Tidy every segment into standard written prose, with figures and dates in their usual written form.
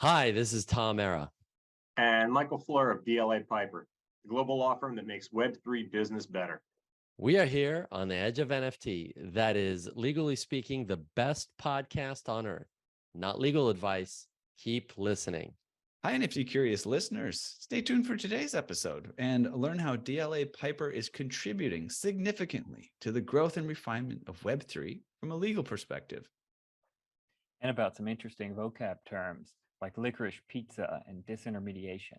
Hi, this is Tom Ara. And Michael Fluhr of DLA Piper, the global law firm that makes Web3 business better. We are here on the edge of NFT. That is, legally speaking, the best podcast on earth. Not legal advice. Keep listening. Hi, NFT curious listeners. Stay tuned for today's episode and learn how DLA Piper is contributing significantly to the growth and refinement of Web3 from a legal perspective. And about some interesting vocab terms like licorice pizza and disintermediation.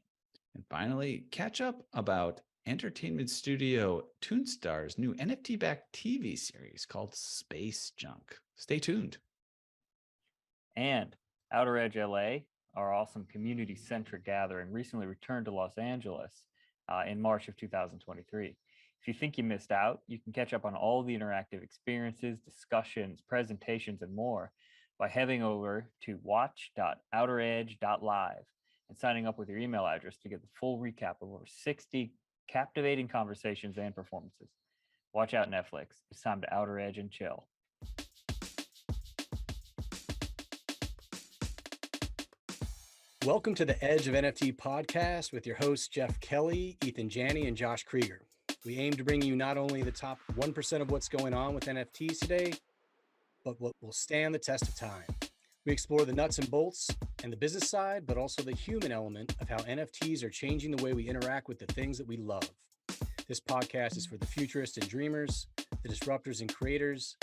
And finally, catch up about Entertainment Studio Toonstar's new NFT-backed TV series called Space Junk. Stay tuned. And Outer Edge LA, our awesome community-centric gathering, recently returned to Los Angeles in March of 2023. If you think you missed out, you can catch up on all the interactive experiences, discussions, presentations, and more by heading over to watch.outeredge.live and signing up with your email address to get the full recap of over 60 captivating conversations and performances. Watch out, Netflix. It's time to Outer Edge and chill. Welcome to the Edge of NFT podcast with your hosts, Jeff Kelly, Ethan Janney, and Josh Krieger. We aim to bring you not only the top 1% of what's going on with NFTs today, but what will stand the test of time. We explore the nuts and bolts and the business side, but also the human element of how NFTs are changing the way we interact with the things that we love. This podcast is for the futurists and dreamers, the disruptors and creators,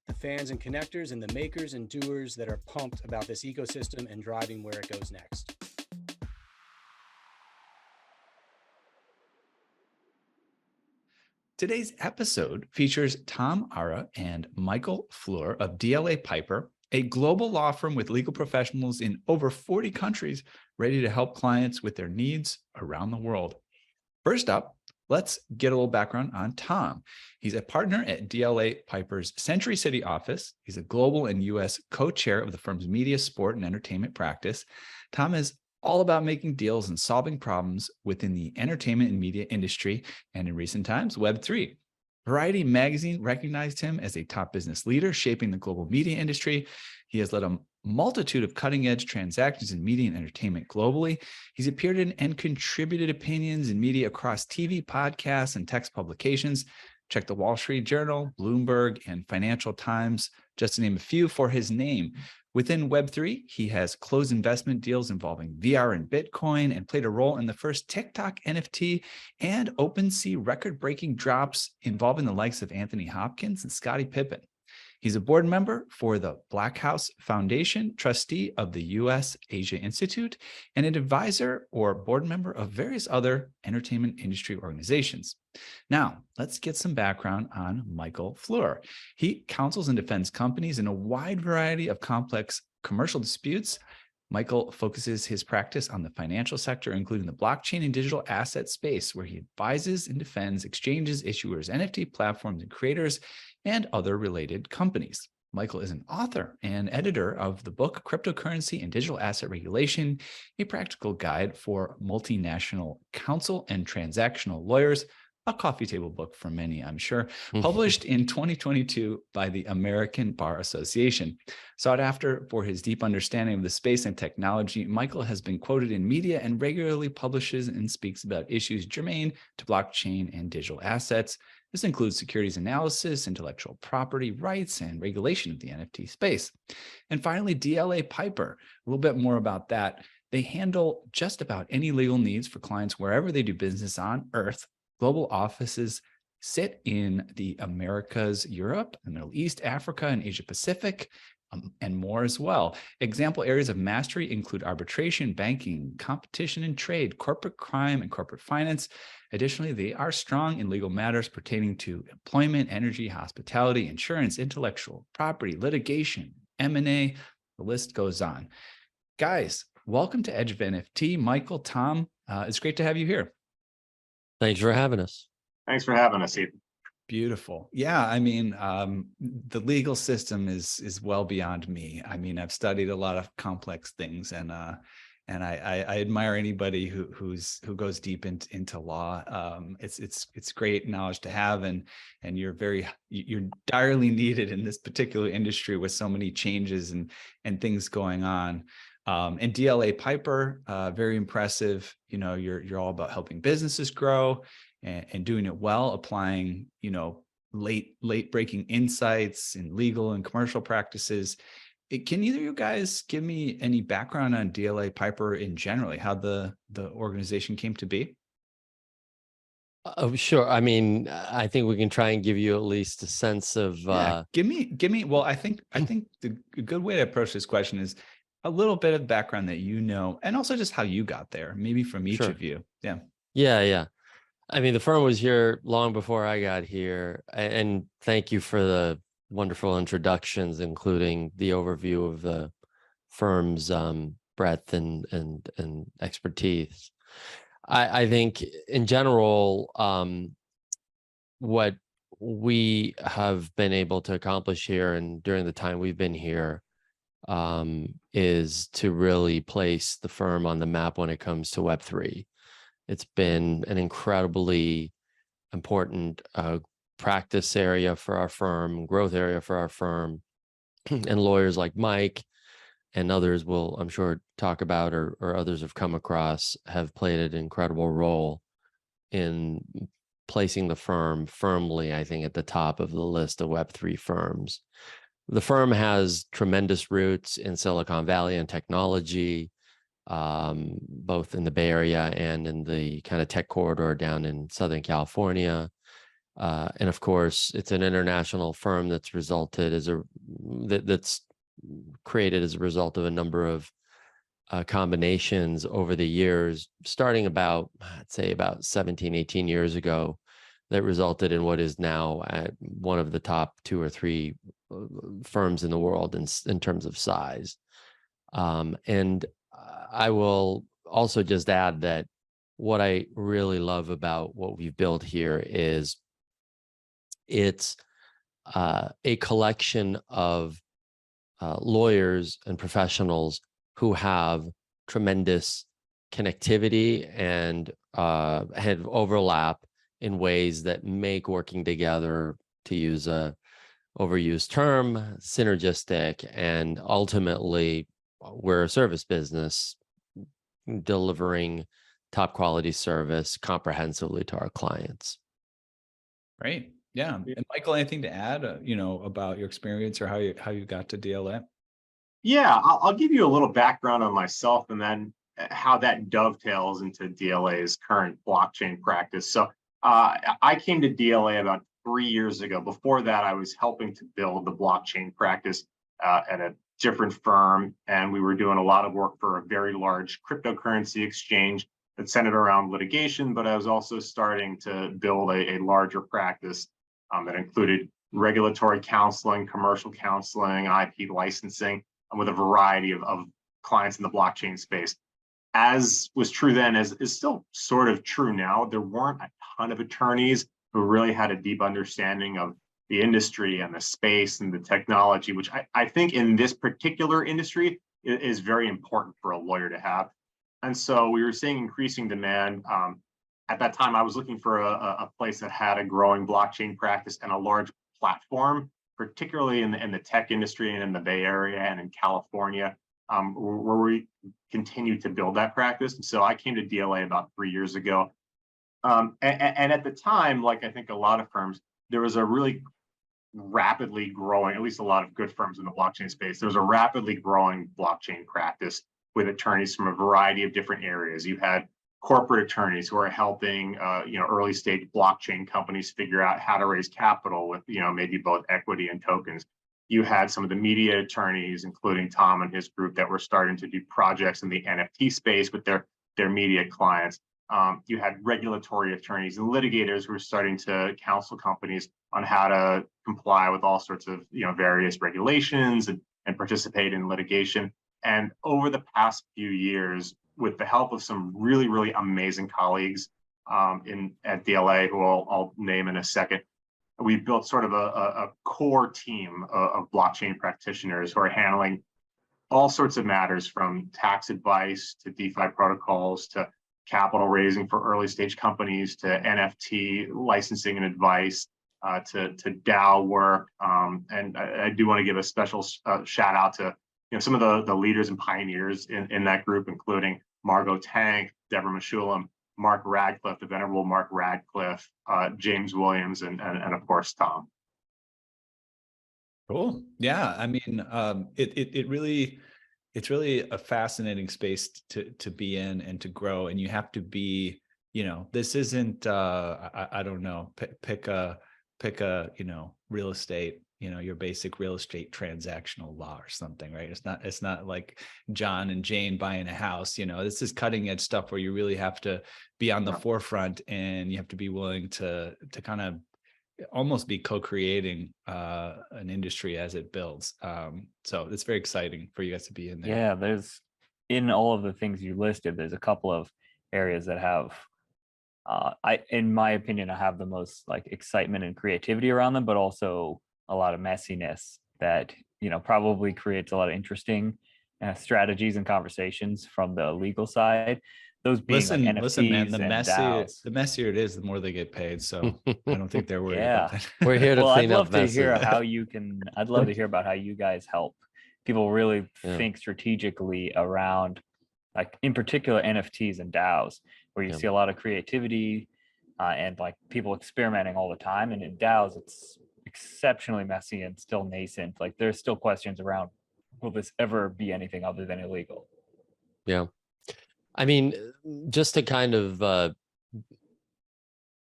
the fans and connectors, and the makers and doers that are pumped about this ecosystem and driving where it goes next. Today's episode features Tom Ara and Michael Fluhr of DLA Piper, a global law firm with legal professionals in over 40 countries ready to help clients with their needs around the world. First up, let's get a little background on Tom. He's a partner at DLA Piper's Century City office. He's a global and U.S. co-chair of the firm's media, sport, and entertainment practice. Tom is all about making deals and solving problems within the entertainment and media industry, and in recent times, Web3. Variety magazine recognized him as a top business leader shaping the global media industry. He has led a multitude of cutting-edge transactions in media and entertainment globally. He's appeared in and contributed opinions in media across TV, podcasts, and text publications. Check the Wall Street Journal, Bloomberg, and Financial Times, just to name a few, for his name. Within Web3, he has closed investment deals involving VR and Bitcoin and played a role in the first TikTok NFT and OpenSea record-breaking drops involving the likes of Anthony Hopkins and Scottie Pippen. He's a board member for the Black House Foundation, trustee of the U.S. Asia Institute, and an advisor or board member of various other entertainment industry organizations. Now, let's get some background on Michael Fluhr. He counsels and defends companies in a wide variety of complex commercial disputes. Michael focuses his practice on the financial sector, including the blockchain and digital asset space, where he advises and defends exchanges, issuers, NFT platforms, and creators, and other related companies. Michael is an author and editor of the book Cryptocurrency and Digital Asset Regulation, a practical guide for multinational counsel and transactional lawyers, a coffee table book for many, I'm sure, published in 2022 by the American Bar Association. Sought after for his deep understanding of the space and technology, Michael has been quoted in media and regularly publishes and speaks about issues germane to blockchain and digital assets. This includes securities analysis, intellectual property rights, and regulation of the NFT space. And finally, DLA Piper, a little bit more about that. They handle just about any legal needs for clients wherever they do business on Earth. Global offices sit in the Americas, Europe, the Middle East, Africa, and Asia Pacific, and more as well. Example areas of mastery include arbitration, banking, competition and trade, corporate crime, and corporate finance. Additionally, they are strong in legal matters pertaining to employment, energy, hospitality, insurance, intellectual property, litigation, M&A. The list goes on. Guys, welcome to Edge of NFT. Michael, Tom, it's great to have you here. Thanks for having us. Thanks for having us, Ethan. Beautiful. Yeah, I mean, the legal system is well beyond me. I mean, I've studied a lot of complex things, and I admire anybody who goes deep into law. It's great knowledge to have, and you're direly needed in this particular industry with so many changes and things going on. And DLA Piper, very impressive. You know, you're all about helping businesses grow and doing it well, applying, you know, late breaking insights in legal and commercial practices. Can either of you guys give me any background on DLA Piper in general, how the organization came to be? Oh, sure. I mean, I think we can try and give you at least a sense of Yeah, give me. Well, I think a good way to approach this question is a little bit of background that you know, and also just how you got there, maybe from each Sure. of you. Yeah. Yeah. I mean, the firm was here long before I got here, and thank you for the wonderful introductions, including the overview of the firm's breadth and expertise. I think in general, what we have been able to accomplish here and during the time we've been here is to really place the firm on the map when it comes to Web3. It's been an incredibly important practice area for our firm, growth area for our firm, and lawyers like Mike and others will, I'm sure, talk about or others have come across, have played an incredible role in placing the firm firmly, I think, at the top of the list of Web3 firms. The firm has tremendous roots in Silicon Valley and technology, both in the Bay Area and in the kind of tech corridor down in Southern California. And of course, it's an international firm that's resulted as that's created as a result of a number of combinations over the years, starting about, I'd say about 17, 18 years ago, that resulted in what is now one of the top 2 or 3 firms in the world in terms of size. And I will also just add that what I really love about what we've built here is it's a collection of lawyers and professionals who have tremendous connectivity and have overlap in ways that make working together, to use a overused term, synergistic. And ultimately, we're a service business delivering top quality service comprehensively to our clients. Great. Yeah. And Michael, anything to add, you know, about your experience or how you got to DLA? Yeah, I'll give you a little background on myself and then how that dovetails into DLA's current blockchain practice. So I came to DLA about 3 years ago. Before that, I was helping to build the blockchain practice at a different firm, and we were doing a lot of work for a very large cryptocurrency exchange that centered around litigation, but I was also starting to build a larger practice that included regulatory counseling, commercial counseling, IP licensing, with a variety of clients in the blockchain space. As was true then, as is still sort of true now, there weren't a ton of attorneys who really had a deep understanding of the industry and the space and the technology, which I think in this particular industry is very important for a lawyer to have. And so we were seeing increasing demand. At that time, I was looking for a place that had a growing blockchain practice and a large platform, particularly in the tech industry and in the Bay Area and in California, where we continue to build that practice. And so I came to DLA about 3 years ago. And at the time, like I think a lot of firms, there was a really rapidly growing, at least a lot of good firms in the blockchain space, there was a rapidly growing blockchain practice with attorneys from a variety of different areas. You had corporate attorneys who are helping early stage blockchain companies figure out how to raise capital with maybe both equity and tokens. You had some of the media attorneys, including Tom and his group, that were starting to do projects in the NFT space with their media clients. You had regulatory attorneys and litigators who were starting to counsel companies on how to comply with all sorts of various regulations and participate in litigation. And over the past few years, with the help of some really, really amazing colleagues at DLA, who I'll name in a second, we built sort of a core team of blockchain practitioners who are handling all sorts of matters, from tax advice to DeFi protocols to capital raising for early stage companies to NFT licensing and advice to DAO work. And I do want to give a special shout out to some of the leaders and pioneers in that group, including Margot Tank, Deborah Meshulam, Mark Radcliffe, the venerable Mark Radcliffe, James Williams, and of course Tom. Cool. Yeah. I mean, it's really a fascinating space to be in and to grow. And you have to be, this isn't, I don't know, pick a, real estate, your basic real estate transactional law or something, right? It's not like John and Jane buying a house, this is cutting edge stuff where you really have to be on the forefront, and you have to be willing to kind of almost be co-creating an industry as it builds. So it's very exciting for you guys to be in there. Yeah, there's, in all of the things you listed, there's a couple of areas that have, in my opinion, I have the most like excitement and creativity around them, but also a lot of messiness that, probably creates a lot of interesting strategies and conversations from the legal side. Those being Listen, like NFTs listen, man, the and messier DAOs. it is, the more they get paid. So I don't think they're worried about that. We're here to Well, I'd clean up love to hear messes. how I'd love to hear about how you guys help people really Yeah. think strategically around, like in particular NFTs and DAOs, where you Yeah. see a lot of creativity and like people experimenting all the time. And in DAOs, it's exceptionally messy and still nascent. Like there's still questions around, will this ever be anything other than illegal? Yeah. I mean, just to kind of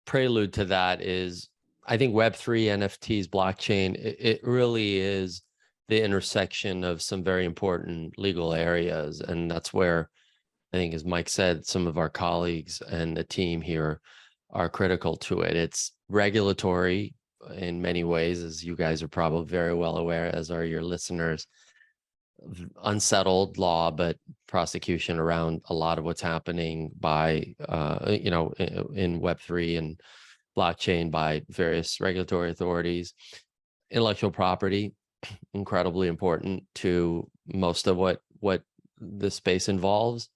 prelude to that is, I think Web3, NFTs, blockchain, it really is the intersection of some very important legal areas. And that's where I think, as Mike said, some of our colleagues and the team here are critical to it. It's regulatory in many ways, as you guys are probably very well aware, as are your listeners. Unsettled law, but prosecution around a lot of what's happening by, in Web3 and blockchain by various regulatory authorities. Intellectual property, incredibly important to most of what this space involves.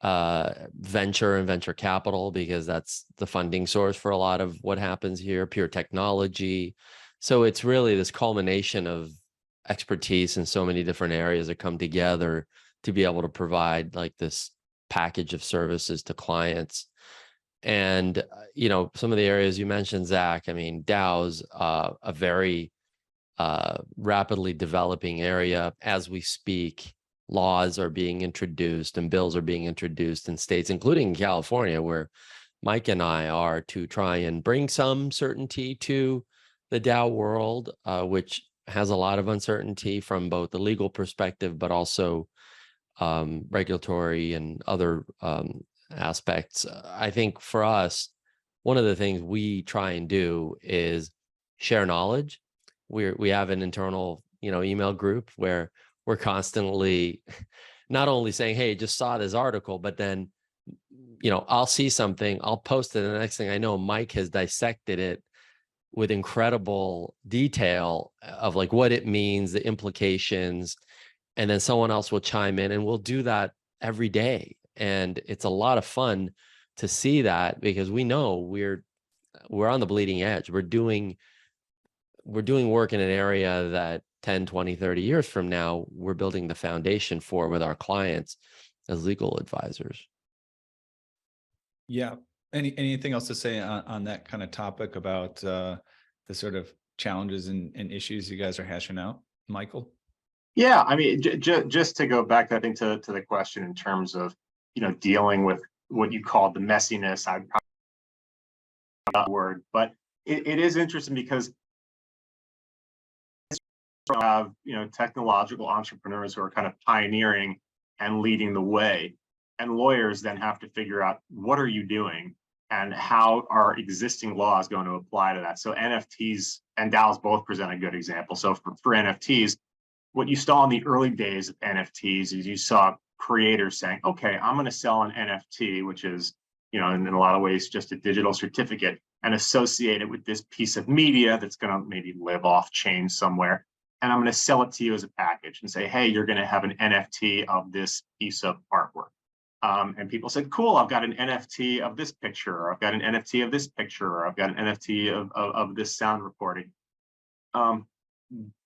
Venture and venture capital, because that's the funding source for a lot of what happens here. Pure technology. So it's really this culmination of expertise in so many different areas that come together to be able to provide like this package of services to clients. And some of the areas you mentioned, Zach, I mean, DAOs, a very rapidly developing area as we speak. Laws are being introduced and bills are being introduced in states, including California, where Mike and I are, to try and bring some certainty to the DAO world, which has a lot of uncertainty from both the legal perspective, but also regulatory and other aspects. I think for us, one of the things we try and do is share knowledge. We have an internal, email group where we're constantly not only saying, hey, just saw this article, but then, I'll see something, I'll post it. And the next thing I know, Mike has dissected it with incredible detail of like what it means, the implications, and then someone else will chime in, and we'll do that every day. And it's a lot of fun to see that, because we know we're on the bleeding edge. We're doing work in an area that 10, 20, 30 years from now, we're building the foundation for with our clients as legal advisors. Yeah. Anything else to say on that kind of topic about the sort of challenges and issues you guys are hashing out, Michael? Yeah, I mean, just to go back, I think to the question in terms of dealing with what you called the messiness, I'd probably not word, but it is interesting because you have technological entrepreneurs who are kind of pioneering and leading the way, and lawyers then have to figure out, what are you doing and how are existing laws going to apply to that. So NFTs and DAOs both present a good example. So for NFTs, what you saw in the early days of NFTs is you saw creators saying, okay, I'm going to sell an NFT, which is, in a lot of ways, just a digital certificate, and associate it with this piece of media that's going to maybe live off chain somewhere. And I'm going to sell it to you as a package and say, hey, you're going to have an NFT of this piece of artwork. And people said, cool, I've got an NFT of this picture, or I've got an NFT of this picture, or I've got an NFT of this sound recording.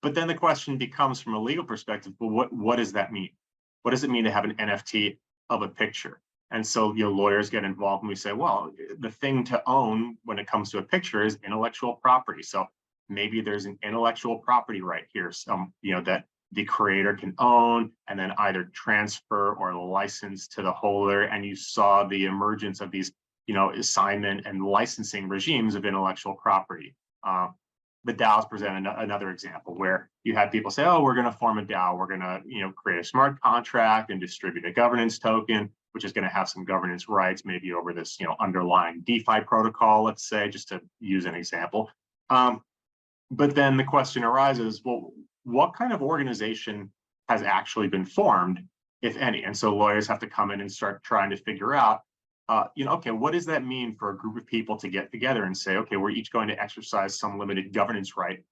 But then the question becomes, from a legal perspective, well, what does that mean? What does it mean to have an NFT of a picture? And so, lawyers get involved and we say, well, the thing to own when it comes to a picture is intellectual property. So maybe there's an intellectual property right here, that the creator can own and then either transfer or license to the holder. And you saw the emergence of these, assignment and licensing regimes of intellectual property. The DAOs present another example where you had people say, oh, we're going to form a DAO. We're going to, create a smart contract and distribute a governance token, which is going to have some governance rights, maybe over this, underlying DeFi protocol, let's say, just to use an example. But then the question arises, well, what kind of organization has actually been formed, if any? And so lawyers have to come in and start trying to figure out, okay, what does that mean for a group of people to get together and say, okay, we're each going to exercise some limited governance right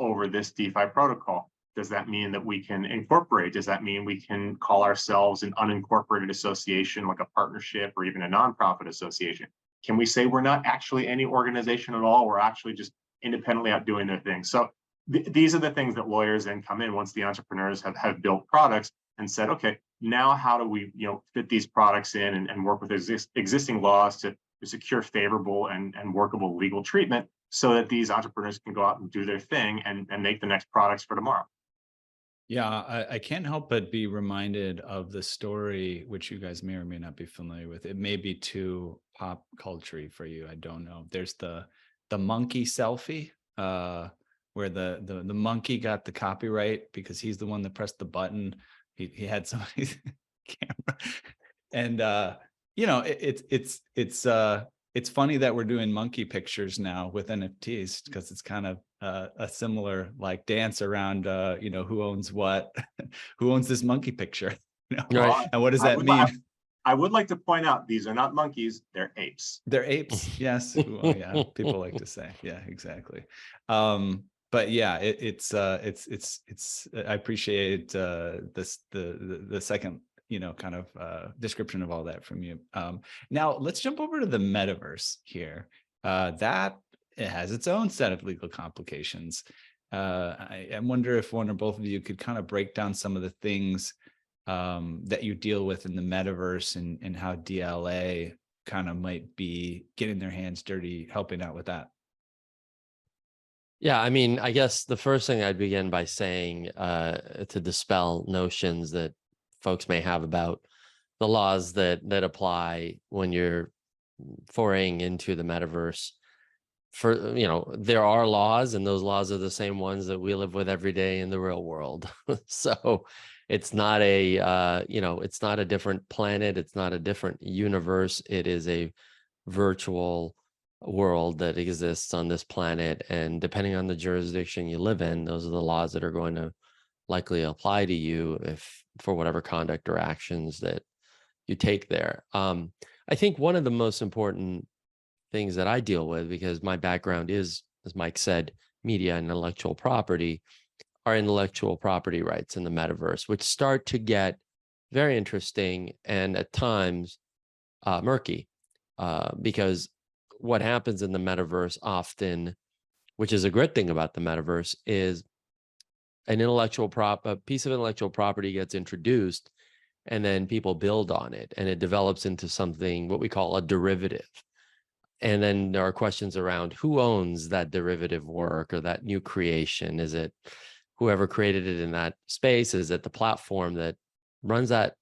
over this DeFi protocol? Does that mean that we can incorporate? Does that mean we can call ourselves an unincorporated association, like a partnership or even a nonprofit association? Can we say we're not actually any organization at all? We're actually just independently out doing their thing. So these are the things that lawyers then come in once the entrepreneurs have built products and said, okay, now how do we fit these products in and work with existing laws to secure favorable and workable legal treatment so that these entrepreneurs can go out and do their thing and make the next products for tomorrow. Yeah, I can't help but be reminded of the story, which you guys may or may not be familiar with. It may be too pop culture for you. I don't know. There's the monkey selfie, where the monkey got the copyright because he's the one that pressed the button. He had somebody's camera, and it's funny that we're doing monkey pictures now with NFTs because it's kind of a similar like dance around who owns what, who owns this monkey picture, Right. and what does that mean? I would like to point out these are not monkeys; they're apes. They're apes, yes. Well, yeah, people like to say, yeah, exactly. But yeah, it's I appreciate the second kind of description of all that from you. Now let's jump over to the metaverse here. That it has its own set of legal complications. I wonder if one or both of you could kind of break down some of the things that you deal with in the metaverse and how DLA kind of might be getting their hands dirty, helping out with that. Yeah, I mean, I guess the first thing I'd begin by saying to dispel notions that folks may have about the laws that apply when you're foraying into the metaverse. There are laws, and those laws are the same ones that we live with every day in the real world. So it's not it's not a different planet. It's not a different universe. It is a virtual world that exists on this planet. And depending on the jurisdiction you live in, those are the laws that are going to likely apply to you for whatever conduct or actions that you take there. I think one of the most important things that I deal with, because my background is, as Mike said, media and intellectual property, are intellectual property rights in the metaverse, which start to get very interesting and at times murky, because what happens in the metaverse often, which is a good thing about the metaverse, is a piece of intellectual property gets introduced and then people build on it and it develops into something, what we call a derivative. And then there are questions around who owns that derivative work or that new creation. Is it whoever created it in that space? Is it the platform that runs that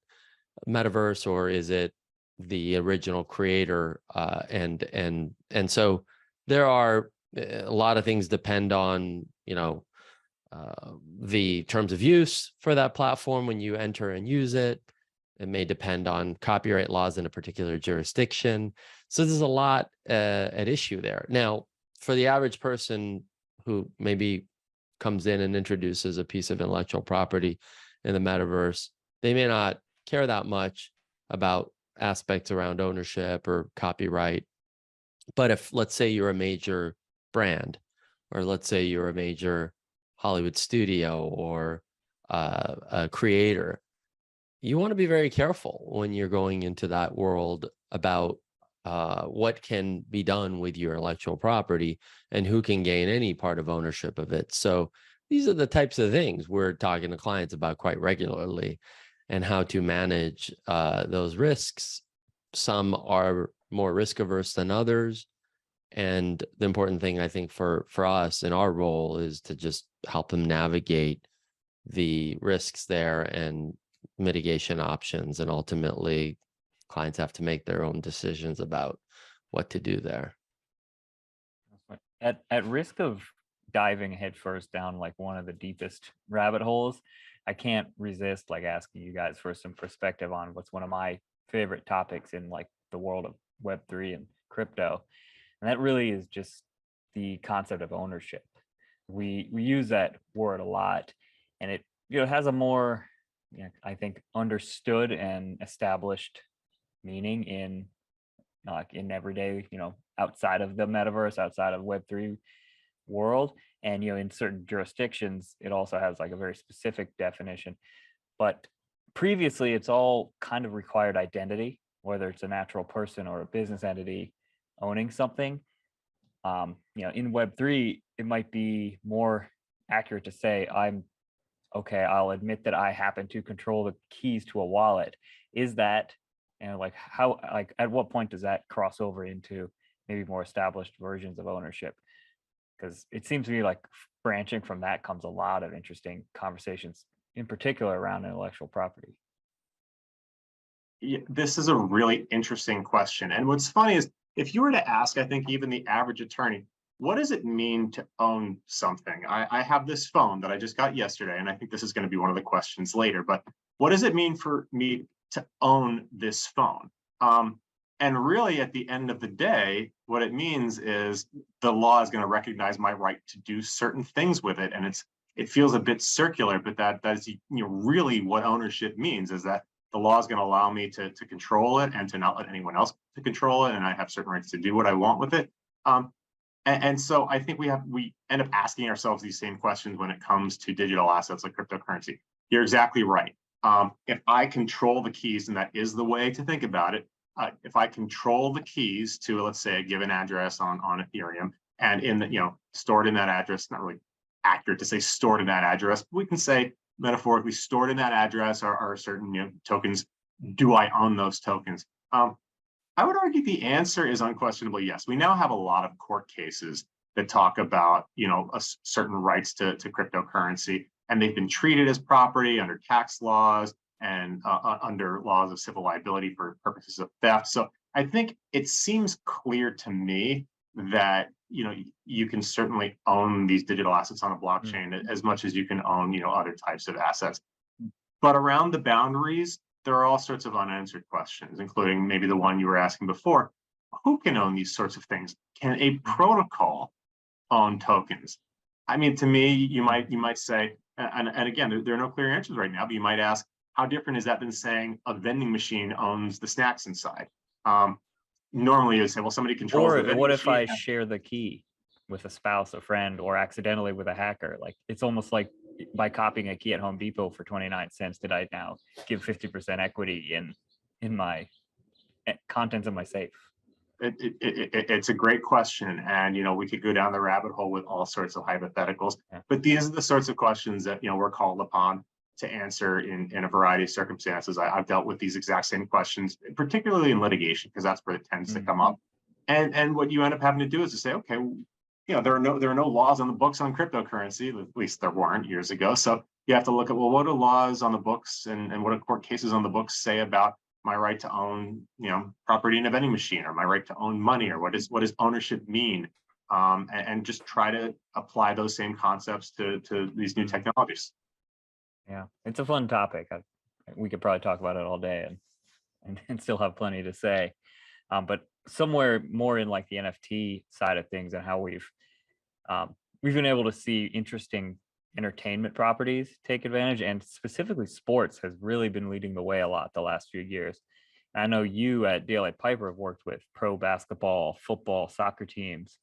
metaverse, or is it the original creator? And so there are a lot of things depend on, the terms of use for that platform when you enter and use it. It may depend on copyright laws in a particular jurisdiction. So there's a lot at issue there. Now, for the average person who maybe comes in and introduces a piece of intellectual property in the metaverse, they may not care that much about aspects around ownership or copyright. But if, let's say, you're a major brand, or let's say you're a major Hollywood studio or a creator, you want to be very careful when you're going into that world about what can be done with your intellectual property and who can gain any part of ownership of it. So these are the types of things we're talking to clients about quite regularly, and how to manage those risks. Some are more risk averse than others. And the important thing, I think, for us in our role is to just help them navigate the risks there and mitigation options. And ultimately, clients have to make their own decisions about what to do there. At risk of diving headfirst down like one of the deepest rabbit holes, I can't resist like asking you guys for some perspective on what's one of my favorite topics in like the world of Web3 and crypto. And that really is just the concept of ownership. We use that word a lot, and it has a more, I think, understood and established meaning in like in everyday, outside of the metaverse, outside of Web3 world. And in certain jurisdictions, it also has like a very specific definition. But previously, it's all kind of required identity, whether it's a natural person or a business entity owning something. In Web3, it might be more accurate to say I'll admit that I happen to control the keys to a wallet. Is that, at what point does that cross over into maybe more established versions of ownership? Because it seems to me like branching from that comes a lot of interesting conversations, in particular around intellectual property. Yeah, this is a really interesting question. And what's funny is, if you were to ask, I think even the average attorney, what does it mean to own something? I have this phone that I just got yesterday, and I think this is going to be one of the questions later, but what does it mean for me to own this phone? And really, at the end of the day, what it means is the law is going to recognize my right to do certain things with it. And it feels a bit circular, but that's really what ownership means, is that the law is going to allow me to control it and to not let anyone else to control it. And I have certain rights to do what I want with it. And so I think we end up asking ourselves these same questions when it comes to digital assets like cryptocurrency. You're exactly right. If I control the keys, and that is the way to think about it, if I control the keys to, let's say, a given address on Ethereum, and stored in that address, not really accurate to say stored in that address, we can say metaphorically stored in that address are certain tokens. Do I own those tokens? I would argue the answer is unquestionably yes. We now have a lot of court cases that talk about certain rights to cryptocurrency, and they've been treated as property under tax laws and under laws of civil liability for purposes of theft. So I think it seems clear to me that you can certainly own these digital assets on a blockchain as much as you can own other types of assets. But around the boundaries, there are all sorts of unanswered questions, including maybe the one you were asking before. Who can own these sorts of things? Can a protocol own tokens? I mean, to me, you might say, and again, there are no clear answers right now, but you might ask, how different is that than saying a vending machine owns the snacks inside? Normally, you say, well, somebody controls the vending Or what if machine. I share the key with a spouse, a friend, or accidentally with a hacker? Like, it's almost like by copying a key at Home Depot for 29 cents, did I now give 50% equity in my contents of my safe? It's a great question, and we could go down the rabbit hole with all sorts of hypotheticals. Yeah. But these are the sorts of questions that we're called upon to answer in a variety of circumstances. I've dealt with these exact same questions, particularly in litigation, because that's where it tends to come up. And what you end up having to do is to say, okay, there are no laws on the books on cryptocurrency. At least there weren't years ago. So you have to look at, well, what are laws on the books and what do court cases on the books say about my right to own, property in a vending machine, or my right to own money, or what does ownership mean? And just try to apply those same concepts to these new technologies. Yeah, it's a fun topic. We could probably talk about it all day and still have plenty to say. But somewhere more in like the NFT side of things and how we've been able to see interesting entertainment properties take advantage, and specifically sports has really been leading the way a lot the last few years. And I know you at DLA Piper have worked with pro basketball, football, soccer teams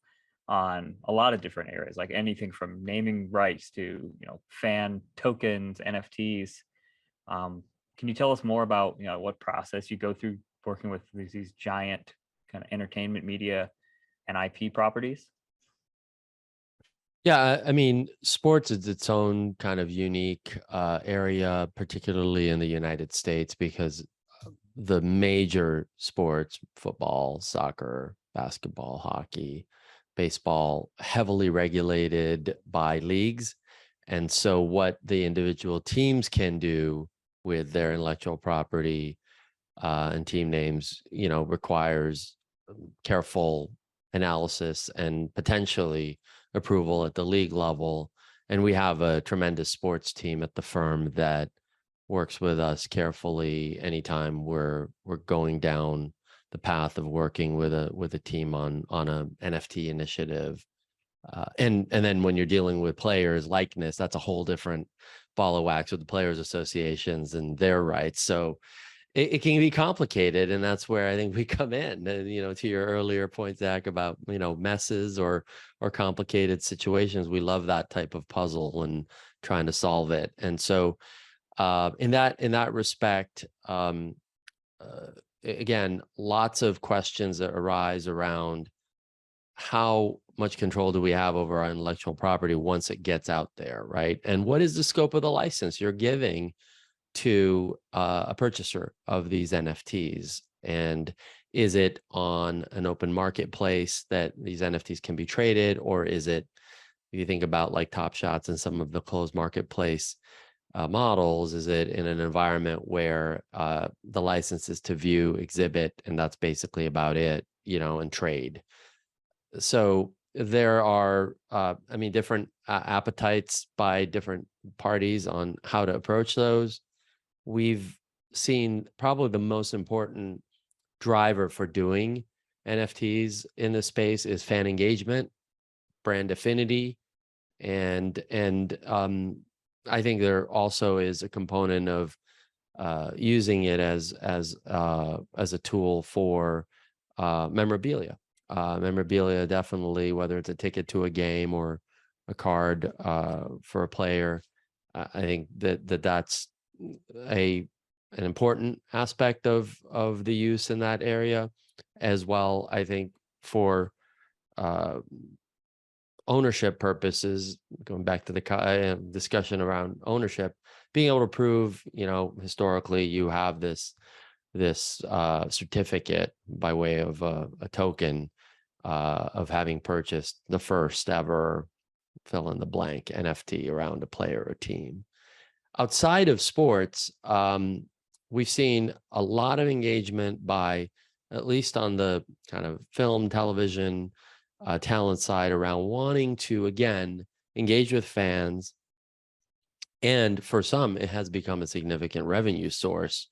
on a lot of different areas, like anything from naming rights to fan tokens, NFTs. Can you tell us more about what process you go through working with these giant kind of entertainment media and IP properties? Yeah, I mean, sports is its own kind of unique area, particularly in the United States, because the major sports, football, soccer, basketball, hockey, baseball, heavily regulated by leagues. And so what the individual teams can do with their intellectual property and team names, requires careful analysis and potentially approval at the league level. And we have a tremendous sports team at the firm that works with us carefully anytime we're going down the path of working with a team on a NFT initiative. And then when you're dealing with players likeness, that's a whole different ball of wax with the players associations and their rights. So it can be complicated, and that's where I think we come in. And to your earlier point, Zach, about messes or complicated situations, we love that type of puzzle and trying to solve it. And so in that respect, again, lots of questions that arise around how much control do we have over our intellectual property once it gets out there, right? And what is the scope of the license you're giving to a purchaser of these NFTs? And is it on an open marketplace that these NFTs can be traded, or is it, if you think about like Top Shots and some of the closed marketplace models, is it in an environment where the license is to view, exhibit, and that's basically about it, and trade? So there are, different appetites by different parties on how to approach those. We've seen probably the most important driver for doing NFTs in this space is fan engagement, brand affinity, and I think there also is a component of using it as a tool for memorabilia. Memorabilia, definitely, whether it's a ticket to a game or a card for a player. I think that's an important aspect of the use in that area as well. I think for ownership purposes, going back to the discussion around ownership, being able to prove, historically you have this certificate by way of a token of having purchased the first ever fill in the blank NFT around a player or team. Outside of sports, we've seen a lot of engagement by, at least on the kind of film, television, talent side, around wanting to, again, engage with fans. And for some, it has become a significant revenue source,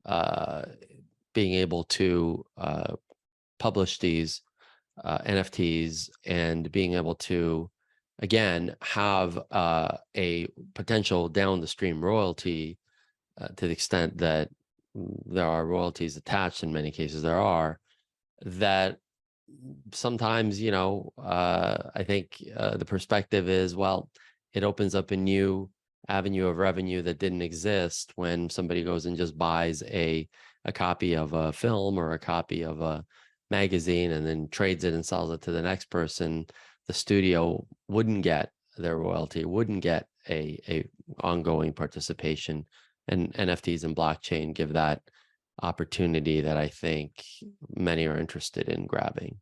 being able to publish these NFTs and being able to, again, have a potential down the stream royalty to the extent that there are royalties attached. In many cases there are, that sometimes, I think the perspective is, well, it opens up a new avenue of revenue that didn't exist when somebody goes and just buys a copy of a film or a copy of a magazine and then trades it and sells it to the next person. The studio wouldn't get their royalty, wouldn't get a ongoing participation, and NFTs and blockchain give that opportunity that I think many are interested in grabbing.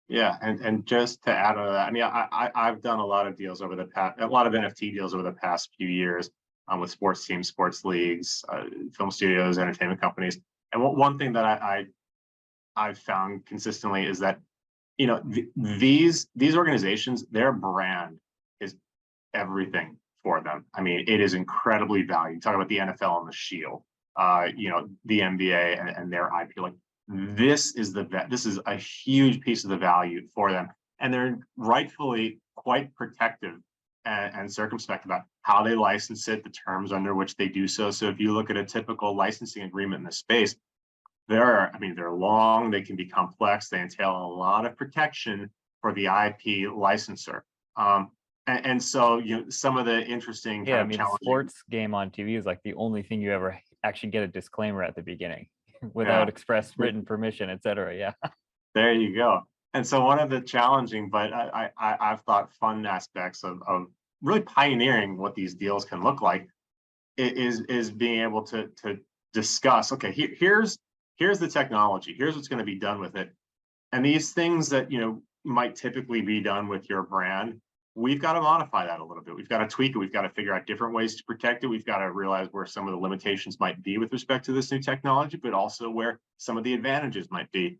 Yeah, and just to add on to that, I mean, I've done a lot of deals over the past, a lot of NFT deals over the past few years with sports teams, sports leagues, film studios, entertainment companies. And one thing that I've found consistently is that, these organizations, their brand is everything for them. I mean, it is incredibly valued. Talk about the NFL and the Shield, the NBA and their IP. Like, this is a huge piece of the value for them, and they're rightfully quite protective and circumspect about how they license it, the terms under which they do so. So if you look at a typical licensing agreement in the space, they're long, they can be complex, they entail a lot of protection for the IP licensor. And so, some of the interesting a sports game on TV is like the only thing you ever actually get a disclaimer at the beginning without express written permission, et cetera. Yeah. There you go. And so one of the challenging, but I've thought fun aspects of really pioneering what these deals can look like is being able to discuss, okay, here's the technology, here's what's going to be done with it. And these things that, might typically be done with your brand, we've got to modify that a little bit. We've got to tweak it. We've got to figure out different ways to protect it. We've got to realize where some of the limitations might be with respect to this new technology, but also where some of the advantages might be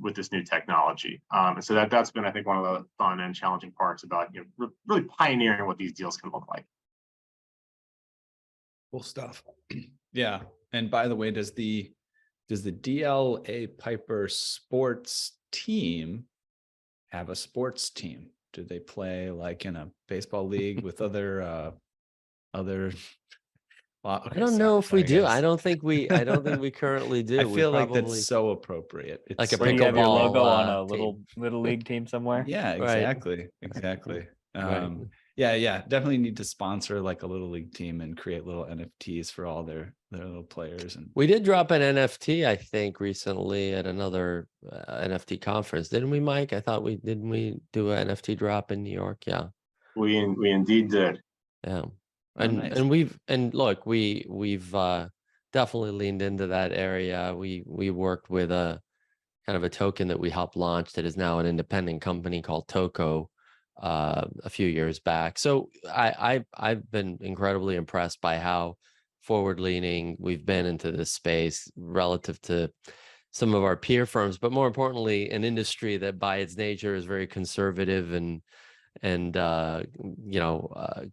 with this new technology. And so that's been, I think, one of the fun and challenging parts about really pioneering what these deals can look like. Cool stuff. Yeah. And by the way, does the DLA Piper sports team have a sports team? Do they play like in a baseball league with other well, okay, I don't know if we do. guess. I don't think we currently do. I We feel like probably- that's so appropriate. It's Like a so- Where you have your pickleball, logo on a team. little league team somewhere. Yeah, Right. exactly. Right. Yeah, definitely need to sponsor like a little league team and create little NFTs for all their little players. And We did drop an NFT, I think, recently at another NFT conference, didn't we, Mike? I thought didn't we do an NFT drop in New York? Yeah, We indeed did. yeah. Oh, nice. And look, we've definitely leaned into that area. We worked with a kind of a token that we helped launch that is now an independent company called Toko a few years back. So I've been incredibly impressed by how forward-leaning we've been into this space relative to some of our peer firms, but more importantly, an industry that by its nature is very conservative and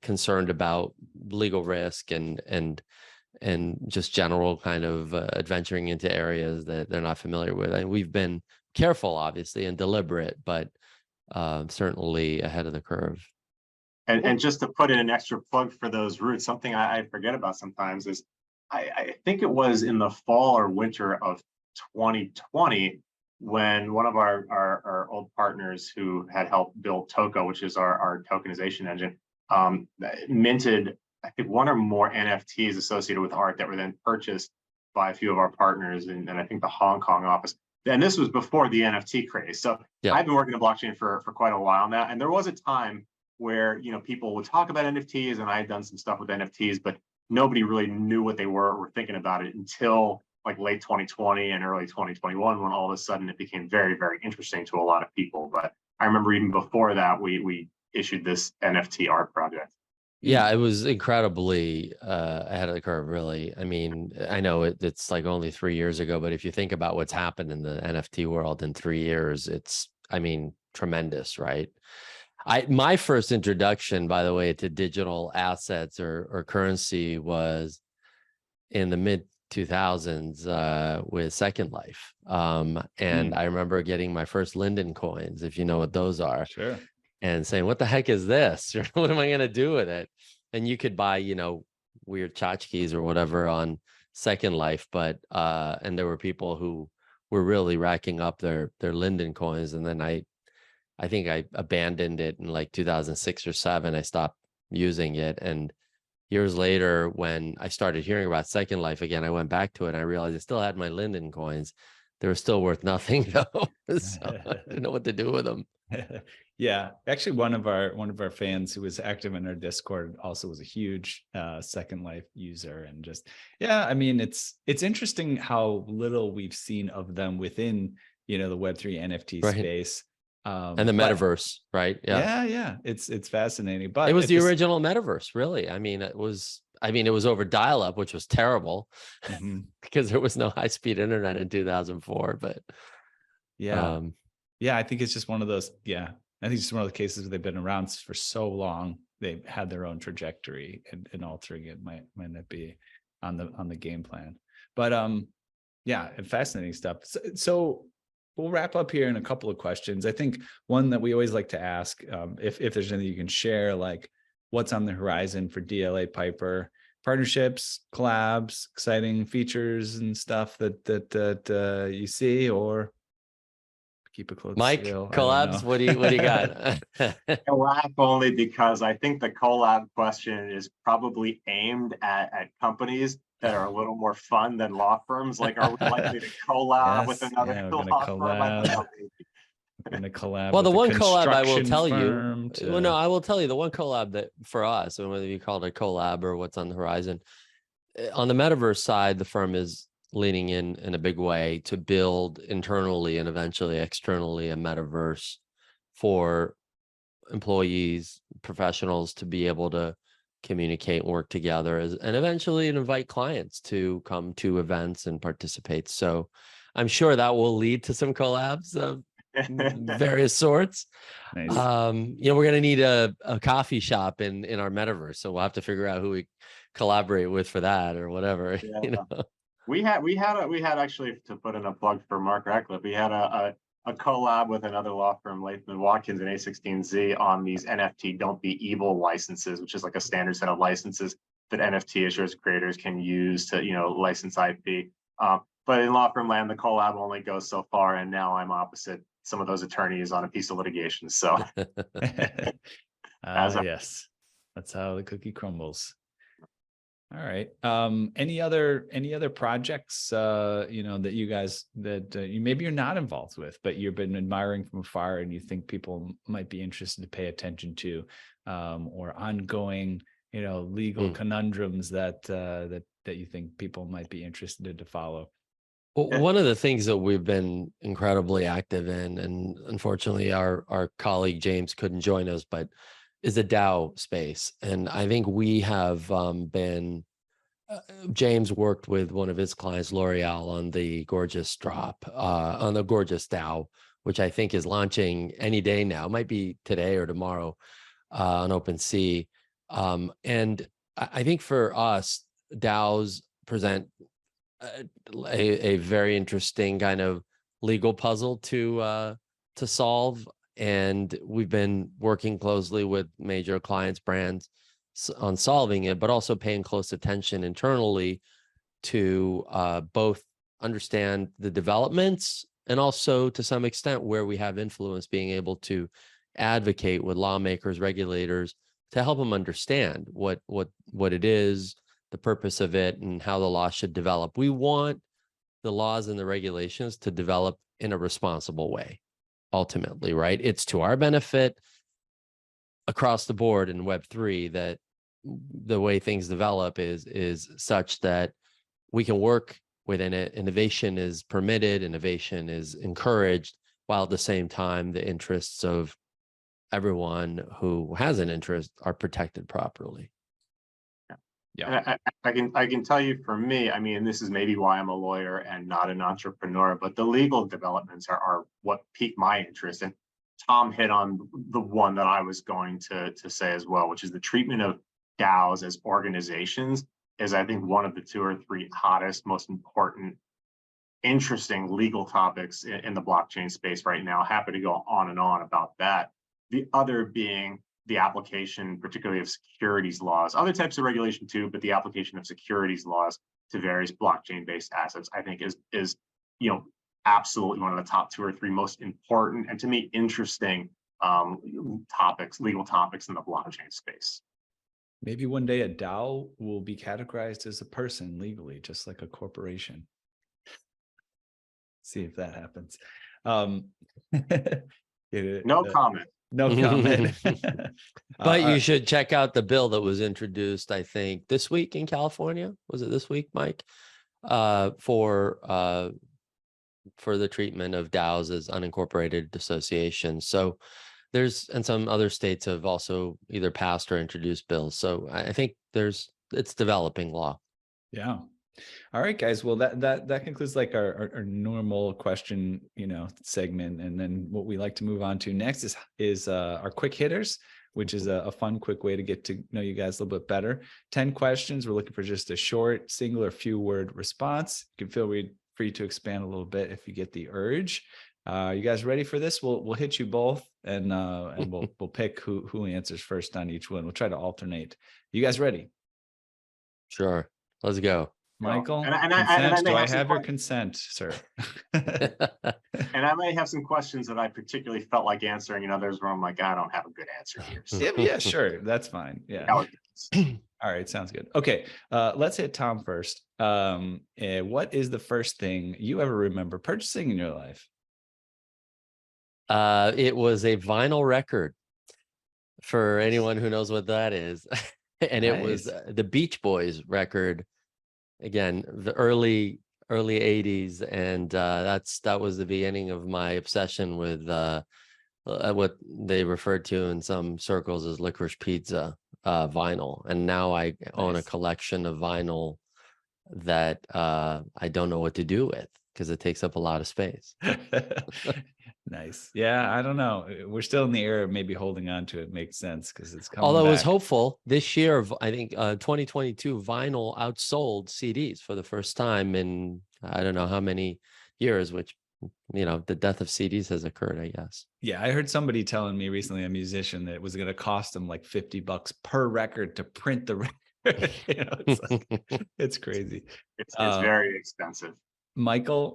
concerned about legal risk and just general kind of adventuring into areas that they're not familiar with. And we've been careful, obviously, and deliberate, but certainly ahead of the curve. And just to put in an extra plug for those roots, something I forget about sometimes is I think it was in the fall or winter of 2020 when one of our old partners who had helped build Toko, which is our tokenization engine, minted, I think, one or more NFTs associated with art that were then purchased by a few of our partners and I think the Hong Kong office. And this was before the NFT craze. So Yeah. I've been working in blockchain for quite a while now. And there was a time where people would talk about NFTs, and I had done some stuff with NFTs, but nobody really knew what they were or were thinking about it until like late 2020 and early 2021, when all of a sudden it became very, very interesting to a lot of people. But I remember even before that, we issued this NFT art project. Yeah, it was incredibly ahead of the curve, really. I mean, I know it's like only 3 years ago, but if you think about what's happened in the NFT world in 3 years, it's, I mean, tremendous, right? My first introduction, by the way, to digital assets or currency was in the mid 2000s with Second Life. And I remember getting my first Linden coins, if you know what those are. Sure. And saying, what the heck is this? What am I going to do with it? And you could buy, weird tchotchkes or whatever on Second Life. But, and there were people who were really racking up their Linden coins. And then I think I abandoned it in like 2006 or 7. I stopped using it. And years later, when I started hearing about Second Life again, I went back to it and I realized I still had my Linden coins. They were still worth nothing though. So I didn't know what to do with them. Yeah, actually, one of our fans who was active in our Discord also was a huge Second Life user, and just I mean, it's interesting how little we've seen of them within the Web3 NFT space, and the metaverse, right? Yeah, it's fascinating. But it was the original metaverse, really. I mean, it was over dial-up, which was terrible because there was no high-speed internet in 2004. But I think it's just one of those. Yeah, I think it's just one of the cases where they've been around for so long, they've had their own trajectory, and altering it might not be on the game plan. But fascinating stuff. So we'll wrap up here in a couple of questions. I think one that we always like to ask, if there's anything you can share, like what's on the horizon for DLA Piper, partnerships, collabs, exciting features and stuff that you see, or keep it close. Mike, collabs, what do you got? I laugh only because I think the collab question is probably aimed at companies that are a little more fun than law firms. Like, are we likely to collab with another law firm? And a collab. Well, the with a one collab I will construction tell you, firm well, no, to- I will tell you the one collab that for us, and whether you call it a collab or what's on the horizon, on the metaverse side, the firm is leaning in a big way to build internally and eventually externally a metaverse for employees, professionals to be able to communicate and work together and eventually invite clients to come to events and participate. So I'm sure that will lead to some collabs of various sorts. Nice. We're going to need a coffee shop in our metaverse. So we'll have to figure out who we collaborate with for that or whatever. Yeah. We had actually, to put in a plug for Mark Radcliffe, we had a collab with another law firm, Latham & Watkins and A16Z, on these NFT Don't Be Evil licenses, which is like a standard set of licenses that NFT issuers, creators can use to, license IP. But in law firm land, the collab only goes so far, and now I'm opposite some of those attorneys on a piece of litigation. So yes, that's how the cookie crumbles. All right. Any other projects, that you guys that you maybe you're not involved with, but you've been admiring from afar and you think people might be interested to pay attention to, or ongoing, legal conundrums that you think people might be interested to follow? Well, one of the things that we've been incredibly active in, and unfortunately our colleague James couldn't join us, but is the DAO space. And I think we have James worked with one of his clients, L'Oreal, on the gorgeous on the gorgeous DAO, which I think is launching any day now. It might be today or tomorrow on OpenSea. And I think for us, DAOs present a very interesting kind of legal puzzle to solve. And we've been working closely with major clients, brands on solving it, but also paying close attention internally to both understand the developments and also to some extent where we have influence, being able to advocate with lawmakers, regulators to help them understand what it is, the purpose of it, and how the law should develop. We want the laws and the regulations to develop in a responsible way. Ultimately, right? It's to our benefit across the board in Web3 that the way things develop is such that we can work within it. Innovation is permitted, innovation is encouraged, while at the same time the interests of everyone who has an interest are protected properly. Yeah. I can tell you, for me, I mean, this is maybe why I'm a lawyer and not an entrepreneur, but the legal developments are what piqued my interest. And Tom hit on the one that I was going to say as well, which is the treatment of DAOs as organizations is, I think, one of the 2 or 3 hottest, most important, interesting legal topics in the blockchain space right now. Happy to go on and on about that. The other being the application, particularly of securities laws, other types of regulation too, but the application of securities laws to various blockchain-based assets, I think is absolutely one of the top 2 or 3 most important and, to me, interesting legal topics in the blockchain space. Maybe one day a DAO will be categorized as a person legally, just like a corporation. See if that happens. No comment. No comment. But you should check out the bill that was introduced, I think, this week in California. Was it this week, Mike? For the treatment of DAOs as unincorporated associations. So and some other states have also either passed or introduced bills. So I think it's developing law. Yeah. All right, guys. Well, that concludes like our normal question, segment. And then what we like to move on to next is our quick hitters, which is a fun, quick way to get to know you guys a little bit better. 10 questions. We're looking for just a short, single or few word response. You can feel free to expand a little bit if you get the urge. You guys ready for this? We'll hit you both and we'll pick who answers first on each one. We'll try to alternate. You guys ready? Sure. Let's go. Michael, do I have your consent, sir? And I may have some questions that I particularly felt like answering, and others where I'm like, I don't have a good answer here. So. Yeah, sure. That's fine. Yeah. All right. Sounds good. Okay. Let's hit Tom first. What is the first thing you ever remember purchasing in your life? It was a vinyl record for anyone who knows what that is. And it was Nice. the Beach Boys record, again, the early 80s. And that was the beginning of my obsession with what they referred to in some circles as licorice pizza vinyl. And now I own a Nice. collection of vinyl that I don't know what to do with because it takes up a lot of space. Nice. Yeah, I don't know. We're still in the era of maybe holding on to it makes sense because it's coming Although it was back. hopeful this year, I think 2022 vinyl outsold CDs for the first time in I don't know how many years, which, the death of CDs has occurred, I guess. Yeah, I heard somebody telling me recently, a musician, that it was going to cost them like $50 per record to print the record. It's like, it's crazy. It's Uh, very expensive. Michael,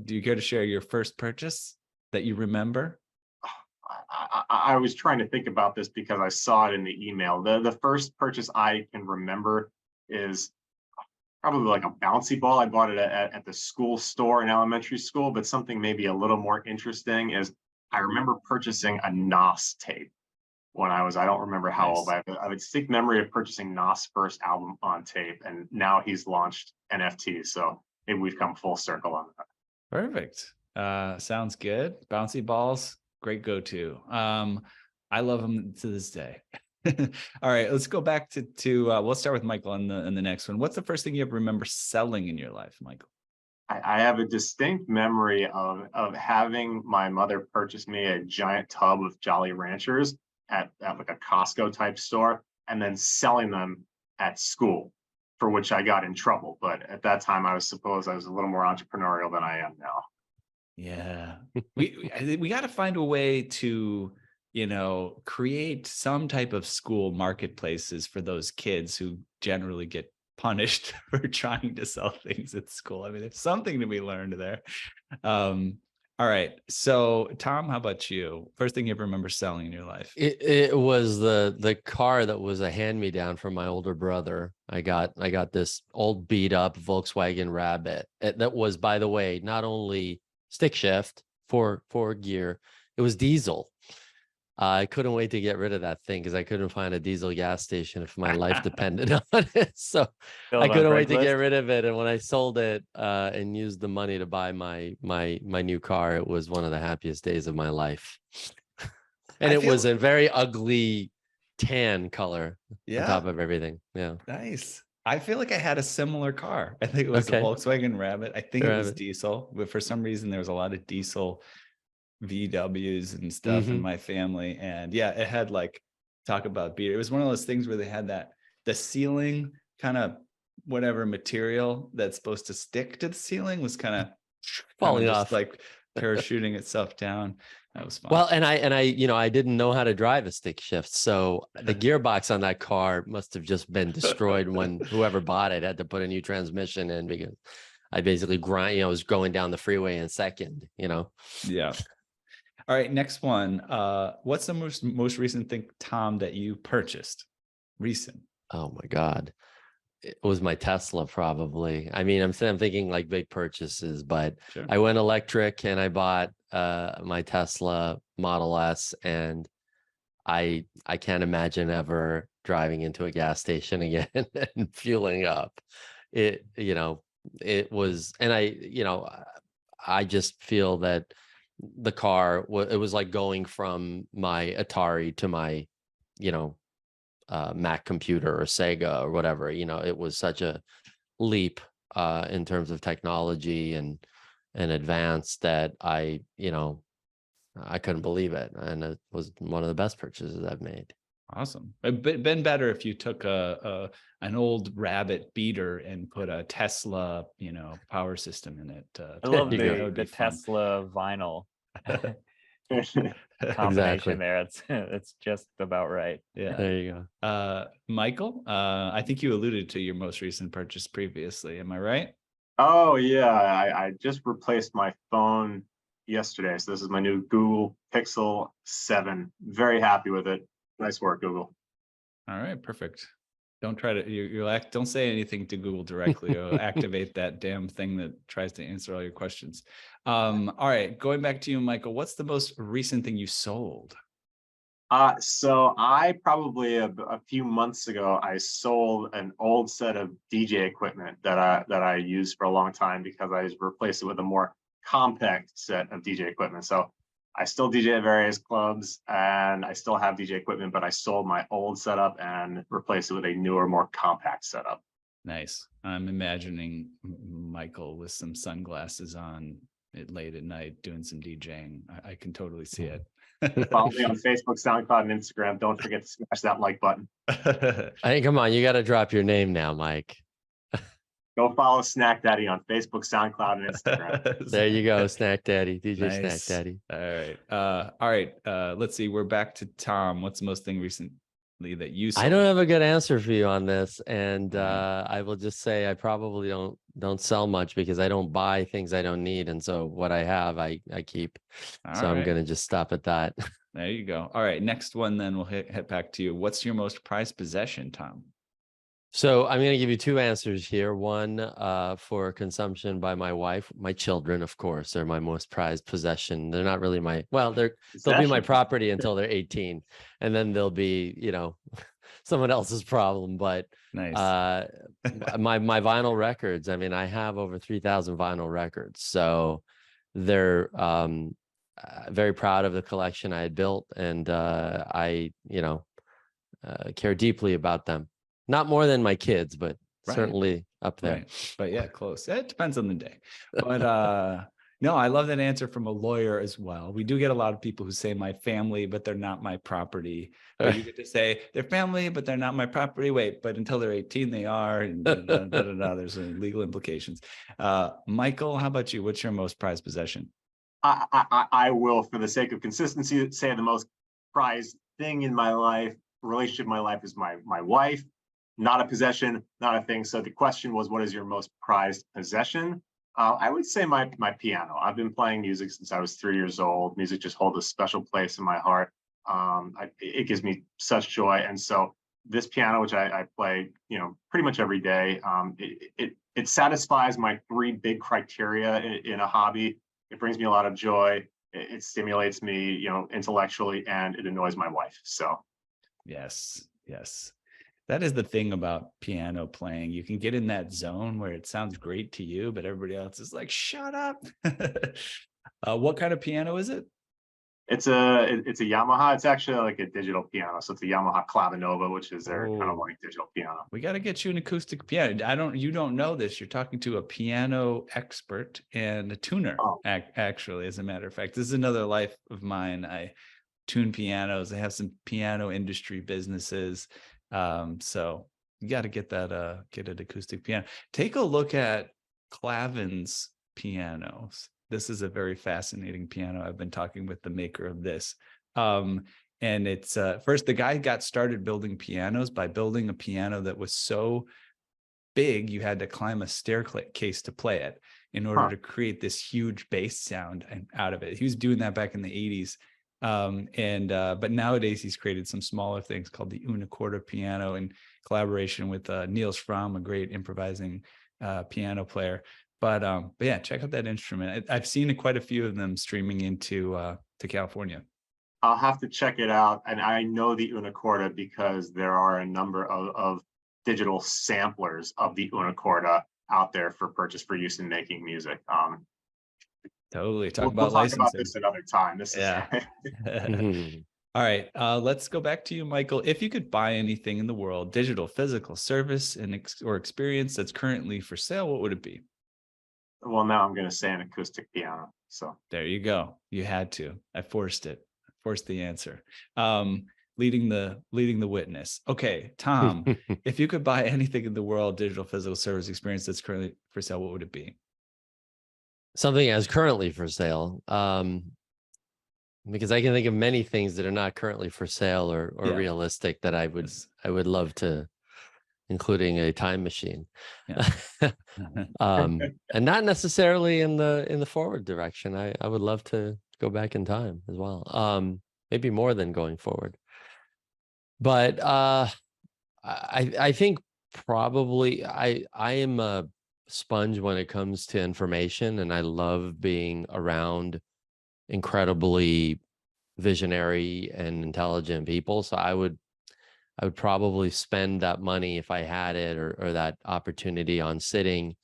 do you care to share your first purchase that you remember? I was trying to think about this because I saw it in the email. The first purchase I can remember is probably like a bouncy ball. I bought it at the school store in elementary school, but something maybe a little more interesting is I remember purchasing a NOS tape when I don't remember how old, Nice. but I have a distinct memory of purchasing Nas' first album on tape, and now he's launched NFTs. So maybe we've come full circle on that. Perfect. Sounds good. Bouncy balls, great go-to. I love them to this day. All right, let's go back to we'll start with Michael on the next one. What's the first thing you ever remember selling in your life, Michael? I have a distinct memory of having my mother purchase me a giant tub of Jolly Ranchers at like a Costco type store, and then selling them at school, for which I got in trouble. But at that time, I was a little more entrepreneurial than I am now. Yeah, we got to find a way to, create some type of school marketplaces for those kids who generally get punished for trying to sell things at school. I mean, there's something to be learned there. All right. So, Tom, how about you? First thing you ever remember selling in your life? It was the car that was a hand-me-down from my older brother. I got this old beat up Volkswagen Rabbit that was, by the way, not only stick shift, four gear, it was diesel. I couldn't wait to get rid of that thing because I couldn't find a diesel gas station if my life depended on it. So Filled I on couldn't wait to get Craigslist? rid of it. And when I sold it and used the money to buy my new car, it was one of the happiest days of my life. And I it was feel- a very ugly tan color on Yeah, top of everything. Yeah. nice. I feel like I had a similar car. I think it was a Okay. Volkswagen Rabbit. I think it was Rabbit. diesel, but for some reason there was a lot of diesel VWs and stuff in Mhm. my family. And yeah, it had like, talk about beer. It was one of those things where they had the ceiling kind of whatever material that's supposed to stick to the ceiling was kind of Falling just off. like parachuting itself down. That was fun. Well, and I didn't know how to drive a stick shift. So the gearbox on that car must have just been destroyed when whoever bought it had to put a new transmission in because I basically was going down the freeway in second, Yeah. All right, next one. What's the most recent thing, Tom, that you purchased? Recent. Oh my God. It was my Tesla probably. I mean, I'm thinking like big purchases, but Sure. I went electric and I bought my Tesla Model S, and I can't imagine ever driving into a gas station again and fueling up. It was, and I just feel that the car it was like going from my Atari to my, Mac computer or Sega or whatever. It was such a leap in terms of technology and advance that I couldn't believe it, and it was one of the best purchases I've made. Awesome. It'd been better if you took an old Rabbit beater and put a Tesla, power system in it. I love you go. That would the be fun. Tesla vinyl Exactly. combination there. It's just about right. Yeah. There you go. Michael, I think you alluded to your most recent purchase previously. Am I right? Oh yeah, I just replaced my phone yesterday. So this is my new Google Pixel 7. Very happy with it. Nice work, Google. All right, perfect. Don't try to, don't say anything to Google directly or activate that damn thing that tries to answer all your questions. All right, going back to you, Michael, what's the most recent thing you sold? So I probably a few months ago, I sold an old set of DJ equipment that I used for a long time because I replaced it with a more compact set of DJ equipment. So I still DJ at various clubs and I still have DJ equipment, but I sold my old setup and replaced it with a newer, more compact setup. Nice. I'm imagining Michael with some sunglasses on late at night doing some DJing. I can totally see it. Follow me on Facebook, SoundCloud, and Instagram. Don't forget to smash that like button. Hey, come on, you got to drop your name now, Mike. Go follow Snack Daddy on Facebook, SoundCloud, and Instagram. There you go, Snack Daddy, DJ Nice. Snack Daddy. All right. Let's see. We're back to Tom. What's the most thing recently that you sold? I don't have a good answer for you on this, and I will just say I probably don't sell much because I don't buy things I don't need, and so what I have, I keep. So I'm gonna just stop at that. There you go. All right, next one. Then we'll head back to you. What's your most prized possession, Tom? So I'm going to give you two answers here. One for consumption by my wife, my children, of course, are my most prized possession. They're not really they'll be my property until they're 18, and then they'll be, someone else's problem. But nice. my vinyl records. I mean, I have over 3,000 vinyl records, so they're very proud of the collection I had built, and I care deeply about them. Not more than my kids, but certainly up there. Right. But yeah, close. It depends on the day. But no, I love that answer from a lawyer as well. We do get a lot of people who say my family, but they're not my property. But you get to say they're family, but they're not my property. Wait, but until they're 18, they are. And there's legal implications. Michael, how about you? What's your most prized possession? I will, for the sake of consistency, say the most prized thing in my life, relationship in my life, is my wife. Not a possession, not a thing. So the question was, what is your most prized possession? I would say my piano. I've been playing music since I was 3 years old. Music just holds a special place in my heart. It gives me such joy. And so this piano, which I play, pretty much every day, it satisfies my three big criteria in a hobby. It brings me a lot of joy. It stimulates me, intellectually, and it annoys my wife. So, yes. That is the thing about piano playing. You can get in that zone where it sounds great to you, but everybody else is like, shut up. What kind of piano is it? It's a Yamaha. It's actually like a digital piano. So it's a Yamaha Clavinova, which is their kind of like digital piano. We got to get you an acoustic piano. You don't know this. You're talking to a piano expert and a tuner, actually, as a matter of fact. This is another life of mine. I tune pianos. I have some piano industry businesses. So you got to get an acoustic piano. Take a look at Clavin's pianos. This is a very fascinating piano. I've been talking with the maker of this. And it's first, the guy got started building pianos by building a piano that was so big you had to climb a staircase to play it in order to create this huge bass sound out of it. He was doing that back in the 80s. But nowadays he's created some smaller things called the Unicorda piano in collaboration with Niels Fromm, a great improvising piano player. But yeah, check out that instrument. I've seen quite a few of them streaming into to California. I'll have to check it out. And I know the Unicorda because there are a number of digital samplers of the Unicorda out there for purchase for use in making music. Totally. We'll talk about this another time. All right. Let's go back to you, Michael. If you could buy anything in the world, digital, physical, service, or experience that's currently for sale, what would it be? Well, now I'm going to say an acoustic piano. So there you go. You had to. I forced it. Forced the answer. Leading the witness. Okay, Tom. If you could buy anything in the world, digital, physical, service, experience that's currently for sale, what would it be? Something as currently for sale, because I can think of many things that are not currently for sale or realistic that I would love to, including a time machine, and not necessarily in the forward direction. I would love to go back in time as well, maybe more than going forward. But I think probably I am a sponge when it comes to information, and I love being around incredibly visionary and intelligent people. So I would probably spend that money if I had it, or that opportunity, on sitting,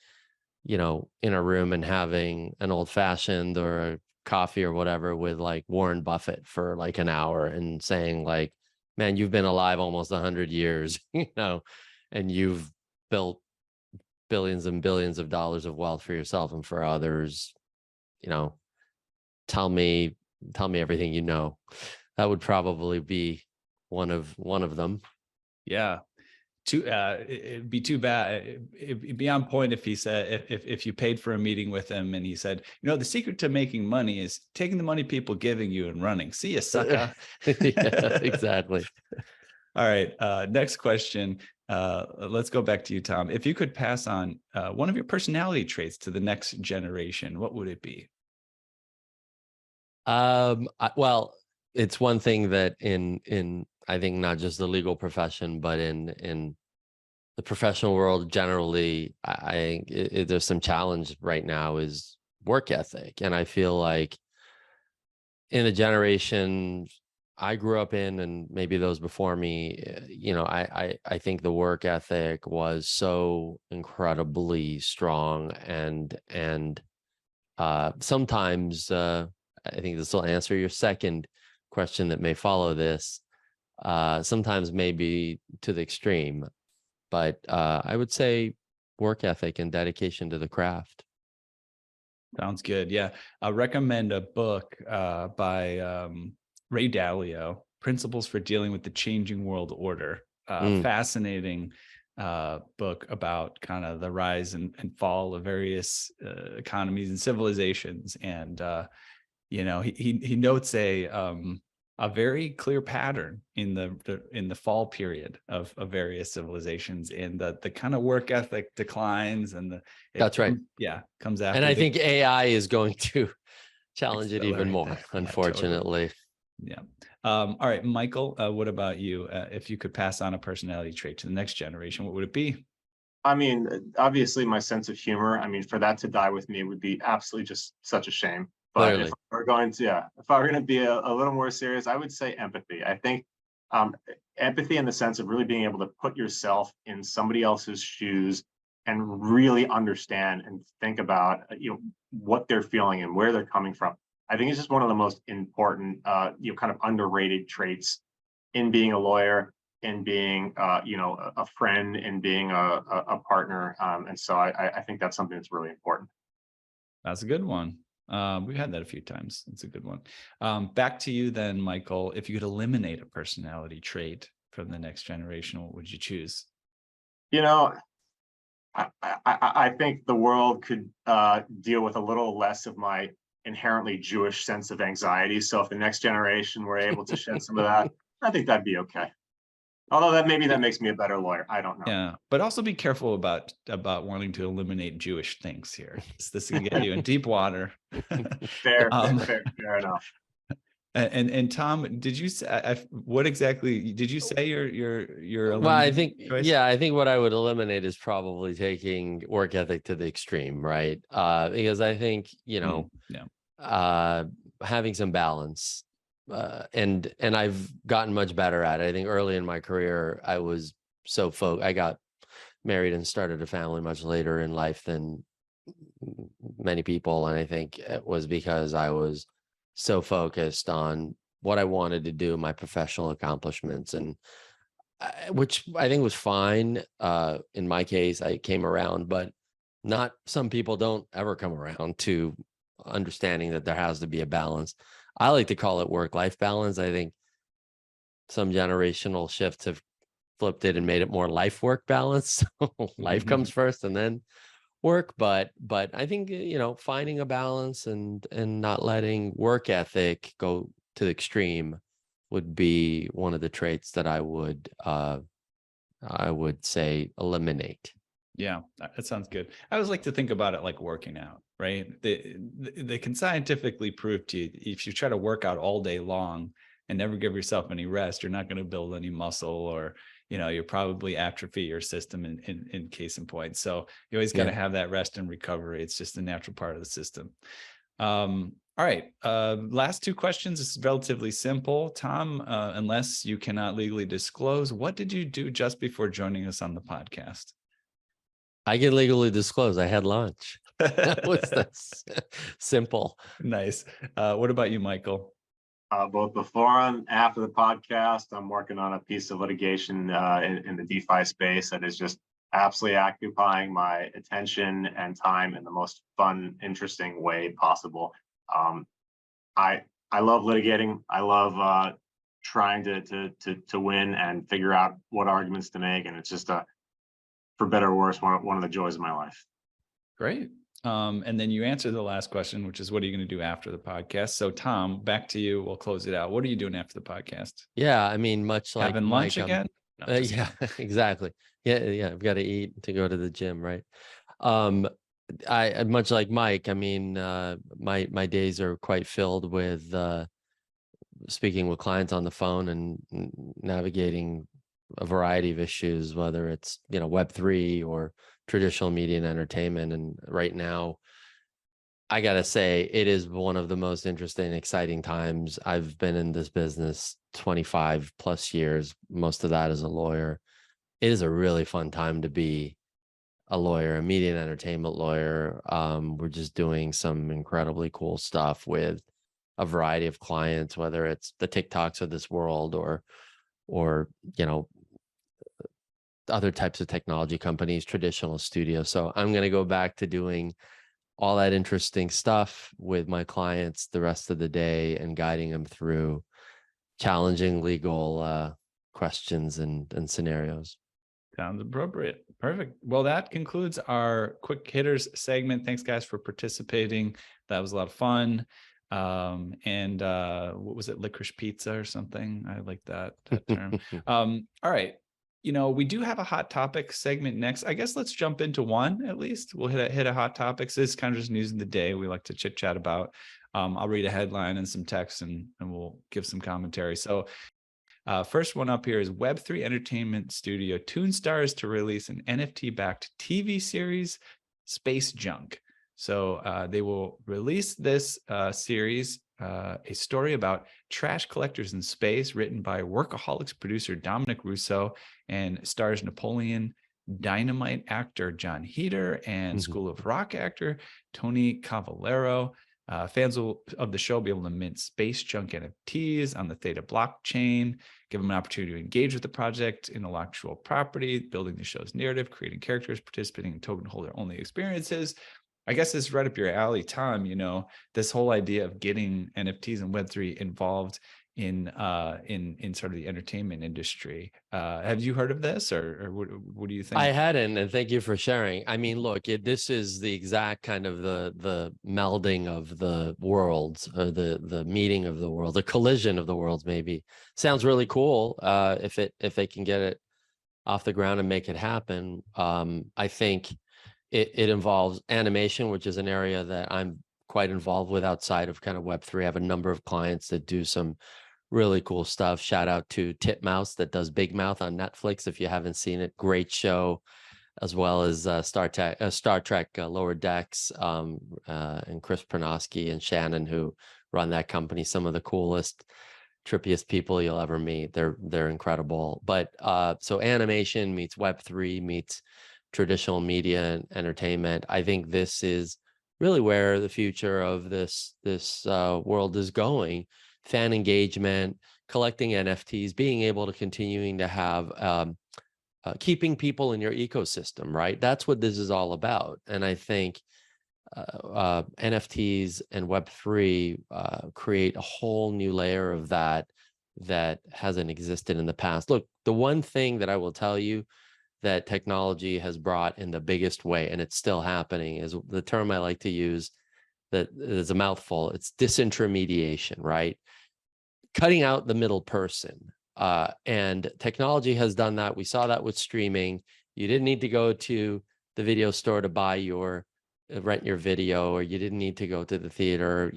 in a room and having an old fashioned or a coffee or whatever with like Warren Buffett for like an hour and saying like, man, you've been alive almost 100 years, and you've built billions and billions of dollars of wealth for yourself and for others. Tell me everything you know. That would probably be one of them. Yeah. It'd be too bad. It'd be on point if he said, if you paid for a meeting with him and he said, the secret to making money is taking the money people giving you and running. See ya, sucker. Yeah, exactly. All right. Next question. Let's go back to you, Tom. If you could pass on one of your personality traits to the next generation, what would it be? Well, it's one thing that in I think not just the legal profession, but in the professional world generally, I think there's some challenge right now is work ethic. And I feel like in the generation I grew up in, and maybe those before me, I think the work ethic was so incredibly strong, and sometimes I think this will answer your second question that may follow this. Sometimes maybe to the extreme, but I would say work ethic and dedication to the craft. Sounds good. Yeah. I recommend a book by Ray Dalio, Principles for Dealing with the Changing World Order. Fascinating book about kind of the rise and fall of various economies and civilizations. And, he notes a very clear pattern in the fall period of various civilizations, and the kind of work ethic declines, and That's right. Comes after. And I think AI is going to challenge it even more, that. unfortunately. Yeah. All right, Michael, what about you? If you could pass on a personality trait to the next generation, what would it be? I mean, obviously my sense of humor. I mean, for that to die with me would be absolutely just such a shame. But Clearly. if I were going to be a little more serious, I would say empathy. I think empathy in the sense of really being able to put yourself in somebody else's shoes and really understand and think about what they're feeling and where they're coming from. I think it's just one of the most important kind of underrated traits in being a lawyer, in being a friend, in being a partner. And so I think that's something that's really important. That's a good one. We've had that a few times. It's a good one. Back to you then, Michael. If you could eliminate a personality trait from the next generation, what would you choose? I think the world could deal with a little less of my inherently Jewish sense of anxiety. So if the next generation were able to shed some of that, I think that'd be okay. Although that makes me a better lawyer. I don't know. Yeah, but also be careful about wanting to eliminate Jewish things here. This can get you in deep water. Fair enough. And Tom, did you say what exactly did you say? Your well, I think choice? I think what I would eliminate is probably taking work ethic to the extreme, right? Because I think having some balance. And I've gotten much better at it. I think early in my career, I was so I got married and started a family much later in life than many people. And I think it was because I was so focused on what I wanted to do, my professional accomplishments, and which I think was fine. In my case, I came around, but not some people don't ever come around to understanding that there has to be a balance. I like to call it work-life balance. I think some generational shifts have flipped it and made it more life-work balance. Life comes first and then work. But I think, finding a balance and not letting work ethic go to the extreme would be one of the traits that I would say eliminate. Yeah, that sounds good. I always like to think about it like working out, right? They can scientifically prove to you, if you try to work out all day long and never give yourself any rest, you're not going to build any muscle, or you'll probably atrophy your system in case in point. So you always got to have that rest and recovery. It's just a natural part of the system. All right. Last two questions. It's relatively simple. Tom, unless you cannot legally disclose, what did you do just before joining us on the podcast? I can legally disclose. I had lunch. That was simple. Nice. What about you, Michael? Both before and after the podcast, I'm working on a piece of litigation in the DeFi space that is just absolutely occupying my attention and time in the most fun, interesting way possible. I love litigating. I love trying to win and figure out what arguments to make, and it's just for better or worse, one of the joys of my life. Great. And then you answered the last question, which is, what are you going to do after the podcast? So Tom, back to you. We'll close it out. What are you doing after the podcast? Yeah, I mean, much like having lunch again? No, yeah, exactly. Yeah, I've got to eat to go to the gym, right? I much like Mike. I mean, my days are quite filled with speaking with clients on the phone and navigating a variety of issues, whether it's Web3 or traditional media and entertainment. And right now, I gotta say, it is one of the most interesting, exciting times. I've been in this business 25 plus years, most of that as a lawyer. It is a really fun time to be a lawyer, a media and entertainment lawyer. We're just doing some incredibly cool stuff with a variety of clients, whether it's the TikToks of this world or other types of technology companies, traditional studios. So I'm going to go back to doing all that interesting stuff with my clients the rest of the day and guiding them through challenging legal questions and scenarios. Sounds appropriate. Perfect. Well, that concludes our quick hitters segment. Thanks, guys, for participating. That was a lot of fun. And what was it? Licorice pizza or something? I like that term. All right. We do have a hot topic segment next. I guess let's jump into one at least. We'll hit a hot topics. This is kind of just news of the day we like to chit chat about. I'll read a headline and some text and we'll give some commentary. So first one up here is Web3 Entertainment Studio Toonstars to release an NFT-backed TV series, Space Junk. So they will release this series, a story about trash collectors in space, written by Workaholics producer Dominic Russo, and stars Napoleon Dynamite actor John Heder and School of Rock actor Tony Cavallero. Fans of the show will be able to mint Space Junk NFTs on the Theta blockchain, give them an opportunity to engage with the project, intellectual property, building the show's narrative, creating characters, participating in token holder only experiences. I guess it's right up your alley, Tom. This whole idea of getting NFTs and Web3 involved in sort of the entertainment industry. Have you heard of this, or what do you think? I hadn't, and thank you for sharing. I mean, look, this is the exact kind of the melding of the worlds, or the meeting of the world, the collision of the worlds. Maybe sounds really cool. If they can get it off the ground and make it happen. I think it involves animation, which is an area that I'm quite involved with outside of kind of Web3. I have a number of clients that do some really cool stuff. Shout out to Titmouse that does Big Mouth on Netflix. If you haven't seen it, great show, as well as Star Trek Lower Decks, and Chris Pranosky and Shannon, who run that company. Some of the coolest, trippiest people you'll ever meet. They're incredible. But so animation meets Web3 meets traditional media and entertainment. I think this is really where the future of this world is going. Fan engagement, collecting NFTs, being able to continuing to have keeping people in your ecosystem, right? That's what this is all about. And I think NFTs and Web3 create a whole new layer of that hasn't existed in the past. Look, the one thing that I will tell you that technology has brought in the biggest way, and it's still happening, is the term I like to use that is a mouthful. It's disintermediation, right? Cutting out the middle person. And technology has done that. We saw that with streaming. You didn't need to go to the video store to buy rent your video, or you didn't need to go to the theater.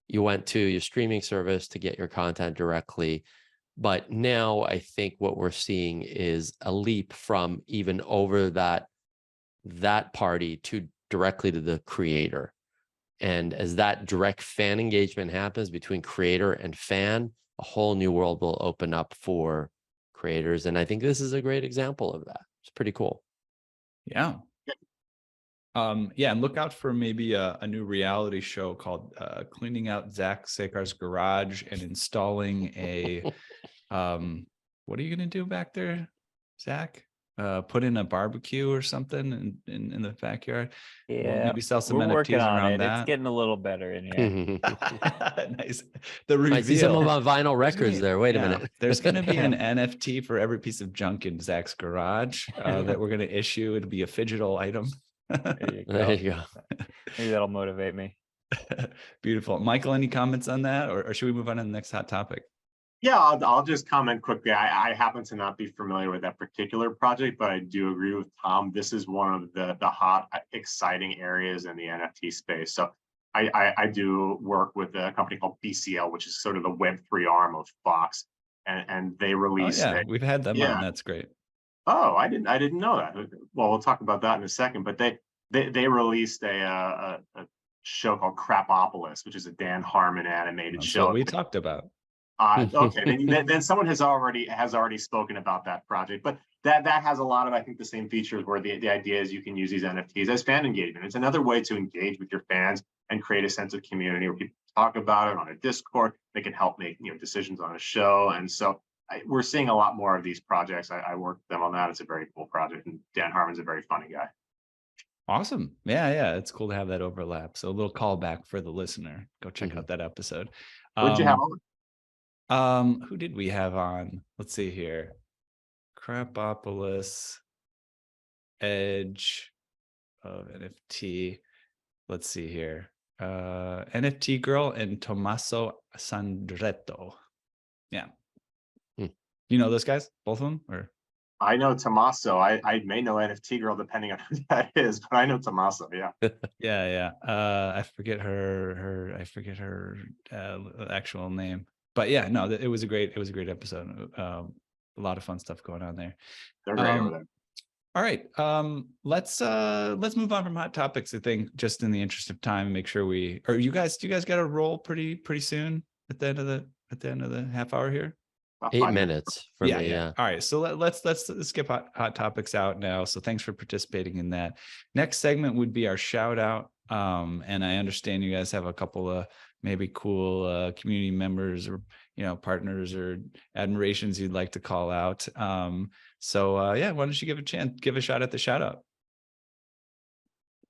You went to your streaming service to get your content directly. But now I think what we're seeing is a leap from even over that party to directly to the creator. And as that direct fan engagement happens between creator and fan, a whole new world will open up for creators. And I think this is a great example of that. It's pretty cool. Yeah. Yeah, and look out for maybe a new reality show called Cleaning Out Zach Sekar's Garage and Installing a what are you gonna do back there, Zach? Put in a barbecue or something in the backyard. We'll Yeah, maybe sell some we're working NFTs on around it. It's that. getting a little better in here. Nice. The I see some of reveal. my vinyl There's gonna records be- there. Wait a yeah, minute. There's going to be an NFT for every piece of junk in Zach's garage that we're going to issue. It'll be a phygital item. There you There go. you go. Maybe that'll motivate me. Beautiful. Michael, any comments on that, or should we move on to the next hot topic? Yeah, I'll just comment quickly. I happen to not be familiar with that particular project, but I do agree with Tom. This is one of the hot, exciting areas in the NFT space. So I do work with a company called BCL, which is sort of the Web3 arm of Fox, and they Oh released yeah, we've had them yeah. on. That's great. Oh, I didn't know that. Well, we'll talk about that in a second. But they released a show called Crapopolis, which is a Dan Harmon animated That's show. what we talked about. Okay, then someone has already spoken about that project, but that has a lot of, I think, the same features where the idea is you can use these NFTs as fan engagement. It's another way to engage with your fans and create a sense of community where people talk about it on a Discord. They can help make decisions on a show, and so we're seeing a lot more of these projects. I worked with them on that. It's a very cool project, and Dan Harmon's a very funny guy. Awesome. Yeah. It's cool to have that overlap. So a little callback for the listener. Go check out that episode. What'd you have on? Who did we have on? Let's see here. Crapopolis, Edge of NFT. Let's see here. NFT Girl and Tommaso Sandretto. Yeah. You know those guys? Both of them? Or I know Tommaso. I may know NFT Girl depending on who that is, but I know Tommaso. Yeah. yeah. I forget her actual name. But yeah, no, it was a great episode. A lot of fun stuff going on there. They're great over there. All right, let's move on from hot topics. I think just in the interest of time, make sure do you guys got to roll pretty soon at the end of the half hour here? 8 minutes for me. Yeah. All right, so let's skip hot topics out now. So thanks for participating in that. Next segment would be our shout out. And I understand you guys have a couple of maybe cool community members or partners or admirations you'd like to call out. So yeah, why don't you give a shot at the shout out?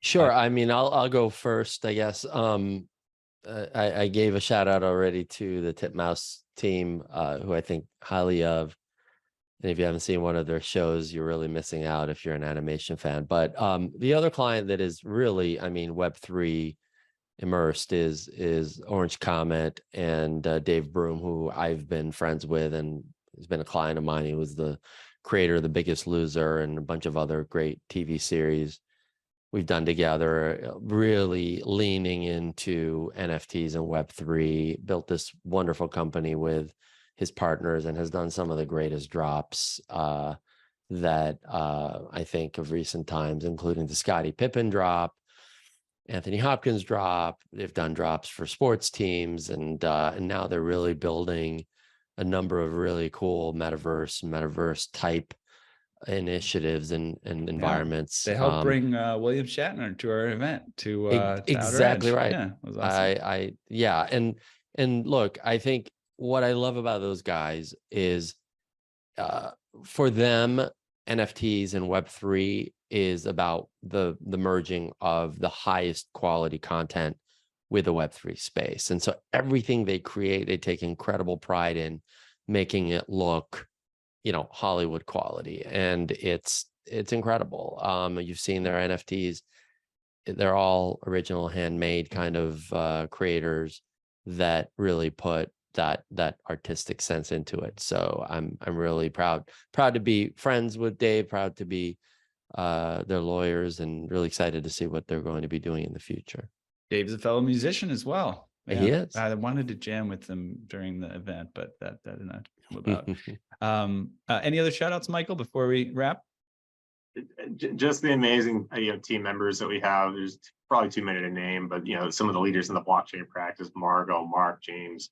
Sure. I mean, I'll go first, I guess. I gave a shout out already to the Titmouse team, who I think highly of. And if you haven't seen one of their shows, you're really missing out if you're an animation fan. But the other client that is really, I mean, Web3 immersed is Orange Comet and Dave Broom, who I've been friends with and has been a client of mine. He was the creator of The Biggest Loser and a bunch of other great TV series we've done together, really leaning into NFTs and Web3, built this wonderful company with his partners and has done some of the greatest drops that I think of recent times, including the Scottie Pippen drop, Anthony Hopkins drop. They've done drops for sports teams, and now they're really building a number of really cool metaverse type initiatives and environments. They helped bring William Shatner to our event to exactly Outer Edge. right. Yeah, it was awesome. And look, I think what I love about those guys is for them, NFTs and Web3 is about the merging of the highest quality content with the Web3 space. And so everything they create, they take incredible pride in making it look, Hollywood quality. And it's incredible. You've seen their NFTs. They're all original handmade kind of creators that really put that artistic sense into it. So I'm really proud to be friends with Dave, proud to be their lawyers, and really excited to see what they're going to be doing in the future. Dave's a fellow musician as well. Yeah. He is. I wanted to jam with them during the event, but that did not about. Any other shout outs, Michael, before we wrap? Just the amazing team members that we have. There's probably too many to name, but some of the leaders in the blockchain practice: Margot, Mark, James,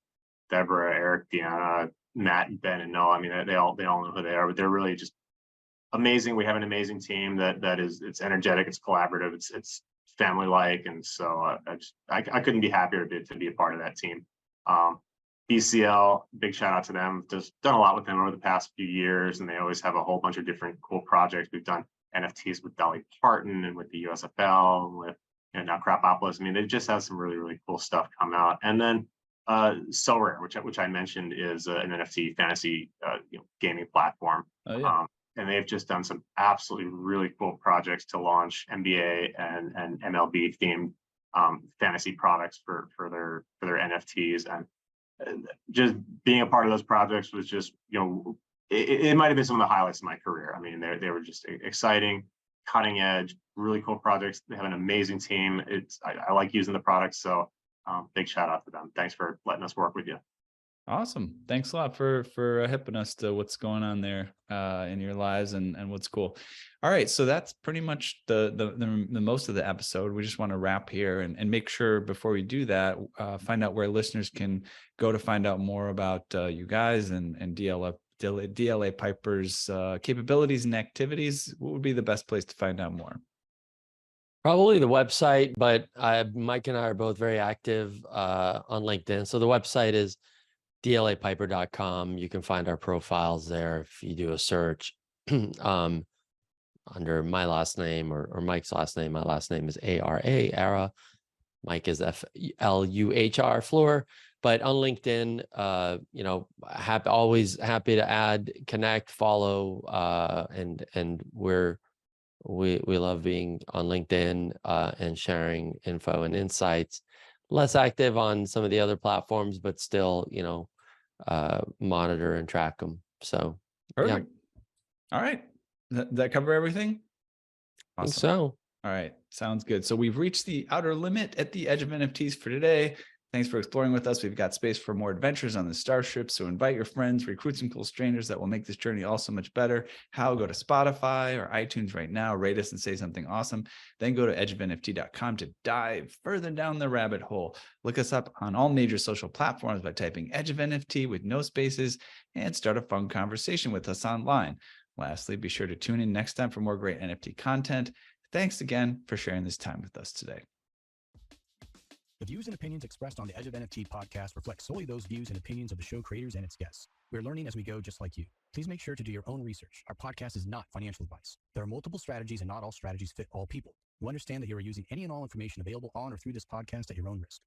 Deborah, Eric, Deanna, Matt, Ben, and Noah. I mean, they all know who they are, but they're really just amazing. We have an amazing team it's energetic, it's collaborative, it's family like, and so I couldn't be happier to be a part of that team. BCL, big shout out to them. Just done a lot with them over the past few years, and they always have a whole bunch of different cool projects. We've done NFTs with Dolly Parton and with the USFL and with now Crapopolis. I mean, they just have some really, really cool stuff come out. And then So Rare, which I mentioned, is an NFT fantasy gaming platform. Oh, yeah. And they've just done some absolutely really cool projects to launch NBA and MLB themed fantasy products for their NFTs. And just being a part of those projects was just, it might have been some of the highlights of my career. I mean, they were just exciting, cutting edge, really cool projects. They have an amazing team. I like using the products. So big shout out to them. Thanks for letting us work with you. Awesome. Thanks a lot for hipping us to what's going on there in your lives and what's cool. All right. So that's pretty much the most of the episode. We just want to wrap here and make sure before we do that, find out where listeners can go to find out more about you guys and DLA Piper's capabilities and activities. What would be the best place to find out more? Probably the website, but Mike and I are both very active on LinkedIn. So the website is DLAPiper.com. You can find our profiles there if you do a search under my last name or Mike's last name. My last name is Ara. Mike is Fluhr, Fluhr. But on LinkedIn, always happy to add, connect, follow, and we love being on LinkedIn and sharing info and insights. Less active on some of the other platforms, but still, monitor and track them. So, perfect. Yeah. All right. That cover everything? Awesome. I think so. All right. Sounds good. So we've reached the outer limit at the edge of NFTs for today. Thanks for exploring with us. We've got space for more adventures on the Starship. So invite your friends, recruit some cool strangers that will make this journey all so much better. How? Go to Spotify or iTunes right now, rate us and say something awesome. Then go to edgeofnft.com to dive further down the rabbit hole. Look us up on all major social platforms by typing Edge of NFT with no spaces and start a fun conversation with us online. Lastly, be sure to tune in next time for more great NFT content. Thanks again for sharing this time with us today. The views and opinions expressed on the Edge of NFT podcast reflect solely those views and opinions of the show creators and its guests. We're learning as we go, just like you. Please make sure to do your own research. Our podcast is not financial advice. There are multiple strategies and not all strategies fit all people. You understand that you are using any and all information available on or through this podcast at your own risk.